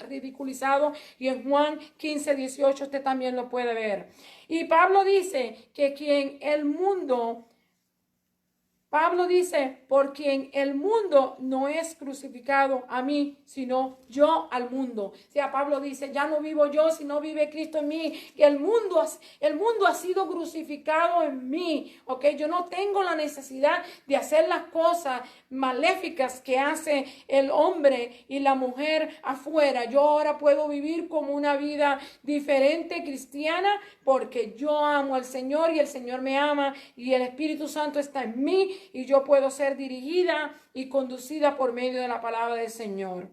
ridiculizado, y en Juan 15:18 usted también lo puede ver. Y Pablo dice por quien el mundo no es crucificado a mí, sino yo al mundo. O sea, Pablo dice, ya no vivo yo, sino vive Cristo en mí. Que el mundo ha sido crucificado en mí. ¿Ok? Yo no tengo la necesidad de hacer las cosas maléficas que hace el hombre y la mujer afuera. Yo ahora puedo vivir como una vida diferente, cristiana, porque yo amo al Señor y el Señor me ama y el Espíritu Santo está en mí. Y yo puedo ser dirigida y conducida por medio de la palabra del Señor.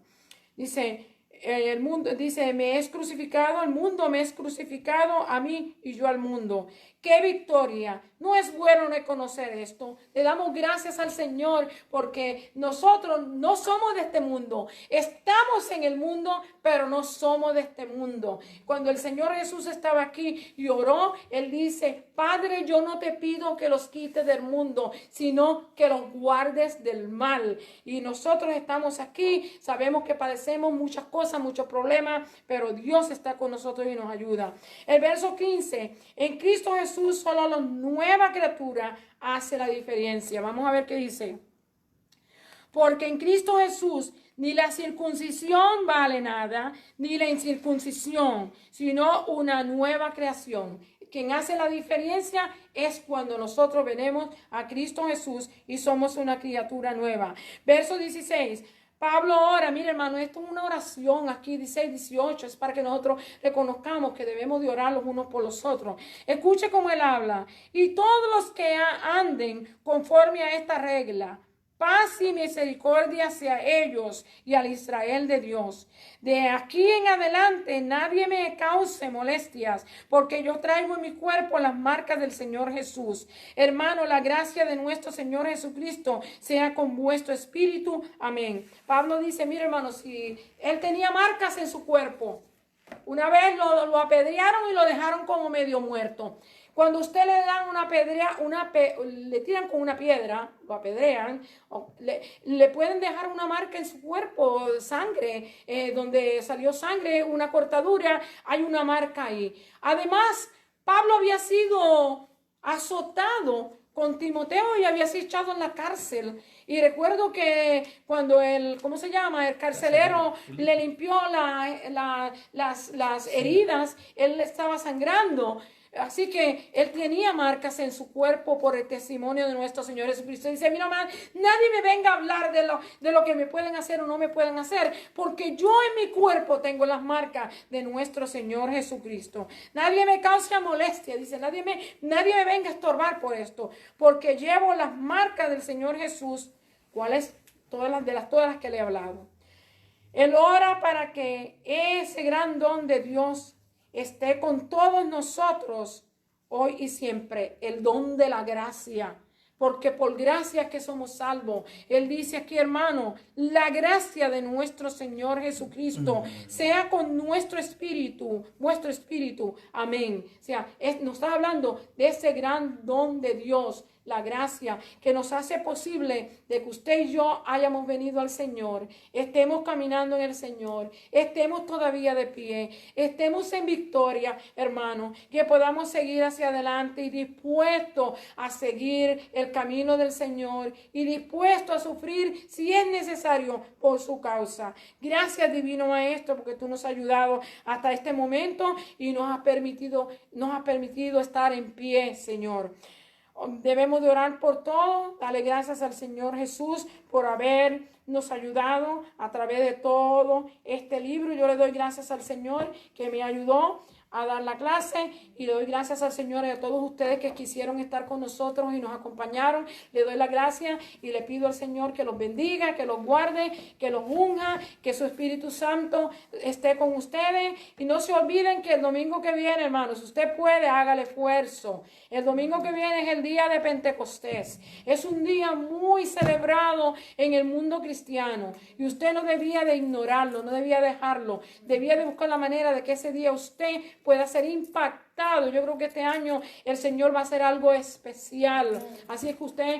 Dice, el mundo me es crucificado, el mundo me es crucificado a mí y yo al mundo. ¡Qué victoria! No es bueno reconocer esto. Le damos gracias al Señor porque nosotros no somos de este mundo. Estamos en el mundo, pero no somos de este mundo. Cuando el Señor Jesús estaba aquí y oró, Él dice, Padre, yo no te pido que los quites del mundo, sino que los guardes del mal. Y nosotros estamos aquí, sabemos que padecemos muchas cosas, muchos problemas, pero Dios está con nosotros y nos ayuda. El verso 15, en Cristo Jesús solo la nueva criatura hace la diferencia. Vamos a ver qué dice. Porque en Cristo Jesús ni la circuncisión vale nada, ni la incircuncisión, sino una nueva creación. Quien hace la diferencia es cuando nosotros venimos a Cristo Jesús y somos una criatura nueva. Verso 16. Pablo ora, mire hermano, esto es una oración aquí, 16, 18, es para que nosotros reconozcamos que debemos de orar los unos por los otros. Escuche cómo él habla. Y todos los que anden conforme a esta regla, paz y misericordia hacia ellos y al Israel de Dios. De aquí en adelante nadie me cause molestias, porque yo traigo en mi cuerpo las marcas del Señor Jesús. Hermano, la gracia de nuestro Señor Jesucristo sea con vuestro espíritu. Amén. Pablo dice, mire hermano, si él tenía marcas en su cuerpo, una vez lo apedrearon y lo dejaron como medio muerto. Cuando usted le dan le tiran con una piedra, lo apedrean, o le pueden dejar una marca en su cuerpo, sangre, donde salió sangre, una cortadura, hay una marca ahí. Además, Pablo había sido azotado con Timoteo y había sido echado en la cárcel. Y recuerdo que cuando el carcelero le limpió las heridas, él estaba sangrando. Así que él tenía marcas en su cuerpo por el testimonio de nuestro Señor Jesucristo. Dice, mira, nadie me venga a hablar de lo que me pueden hacer o no me pueden hacer, porque yo en mi cuerpo tengo las marcas de nuestro Señor Jesucristo. Nadie me causa molestia, dice, nadie me venga a estorbar por esto, porque llevo las marcas del Señor Jesús, cuáles todas las que le he hablado. Él ora para que ese gran don de Dios esté con todos nosotros hoy y siempre, el don de la gracia, porque por gracia que somos salvos. Él dice aquí, hermano, la gracia de nuestro Señor Jesucristo sea con nuestro espíritu, vuestro espíritu, amén. O sea, nos está hablando de ese gran don de Dios, la gracia que nos hace posible de que usted y yo hayamos venido al Señor, estemos caminando en el Señor, estemos todavía de pie, estemos en victoria, hermano, que podamos seguir hacia adelante y dispuestos a seguir el camino del Señor y dispuestos a sufrir si es necesario por su causa. Gracias, Divino Maestro, porque tú nos has ayudado hasta este momento y nos has permitido estar en pie, Señor. Debemos de orar por todo, darle gracias al Señor Jesús por habernos ayudado a través de todo este libro. Yo le doy gracias al Señor que me ayudó a dar la clase y le doy gracias al Señor y a todos ustedes que quisieron estar con nosotros y nos acompañaron. Le doy la gracia y le pido al Señor que los bendiga, que los guarde, que los unja, que su Espíritu Santo esté con ustedes. Y no se olviden que el domingo que viene, hermanos, si usted puede, hágale esfuerzo. El domingo que viene es el día de Pentecostés. Es un día muy celebrado en el mundo cristiano y usted no debía de ignorarlo, no debía dejarlo. Debía de buscar la manera de que ese día usted pueda ser impactado. Yo creo que este año el Señor va a hacer algo especial. Así es que usted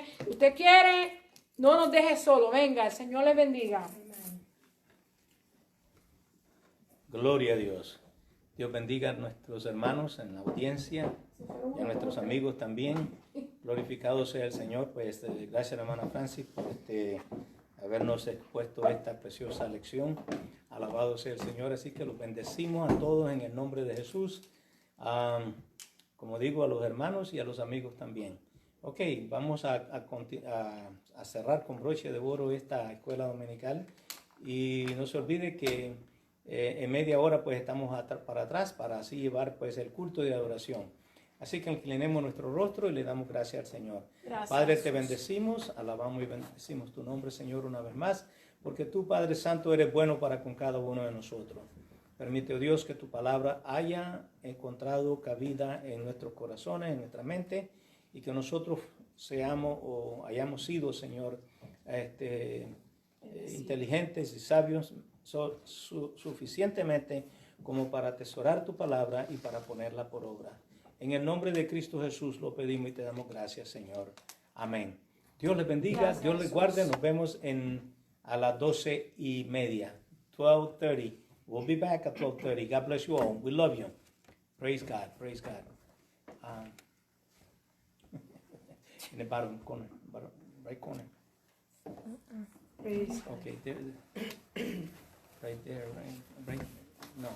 quiere, no nos deje solo. Venga, el Señor le bendiga. Gloria a Dios. Dios bendiga a nuestros hermanos en la audiencia y a nuestros amigos también. Glorificado sea el Señor. Pues gracias, hermana Francis, por habernos expuesto esta preciosa lección. Alabado sea el Señor. Así que los bendecimos a todos en el nombre de Jesús. Como digo, a los hermanos y a los amigos también. Ok, vamos a cerrar con broche de oro esta escuela dominical. Y no se olvide que en media hora pues estamos para atrás para así llevar pues el culto de adoración. Así que inclinemos nuestro rostro y le damos gracias al Señor. Gracias. Padre, te bendecimos, alabamos y bendecimos tu nombre, Señor, una vez más, porque tú, Padre Santo, eres bueno para con cada uno de nosotros. Permite, oh Dios, que tu palabra haya encontrado cabida en nuestros corazones, en nuestra mente, y que nosotros seamos o hayamos sido, Señor, inteligentes y sabios suficientemente como para atesorar tu palabra y para ponerla por obra. En el nombre de Cristo Jesús lo pedimos y te damos gracias, Señor. Amén. Dios les bendiga, gracias, Dios les guarde. Nos vemos a las 12:30. 12:30. We'll be back at 12:30. God bless you all. We love you. Praise God. Praise God. In the bottom corner. Right corner. Praise Okay. There, right there. Right. No.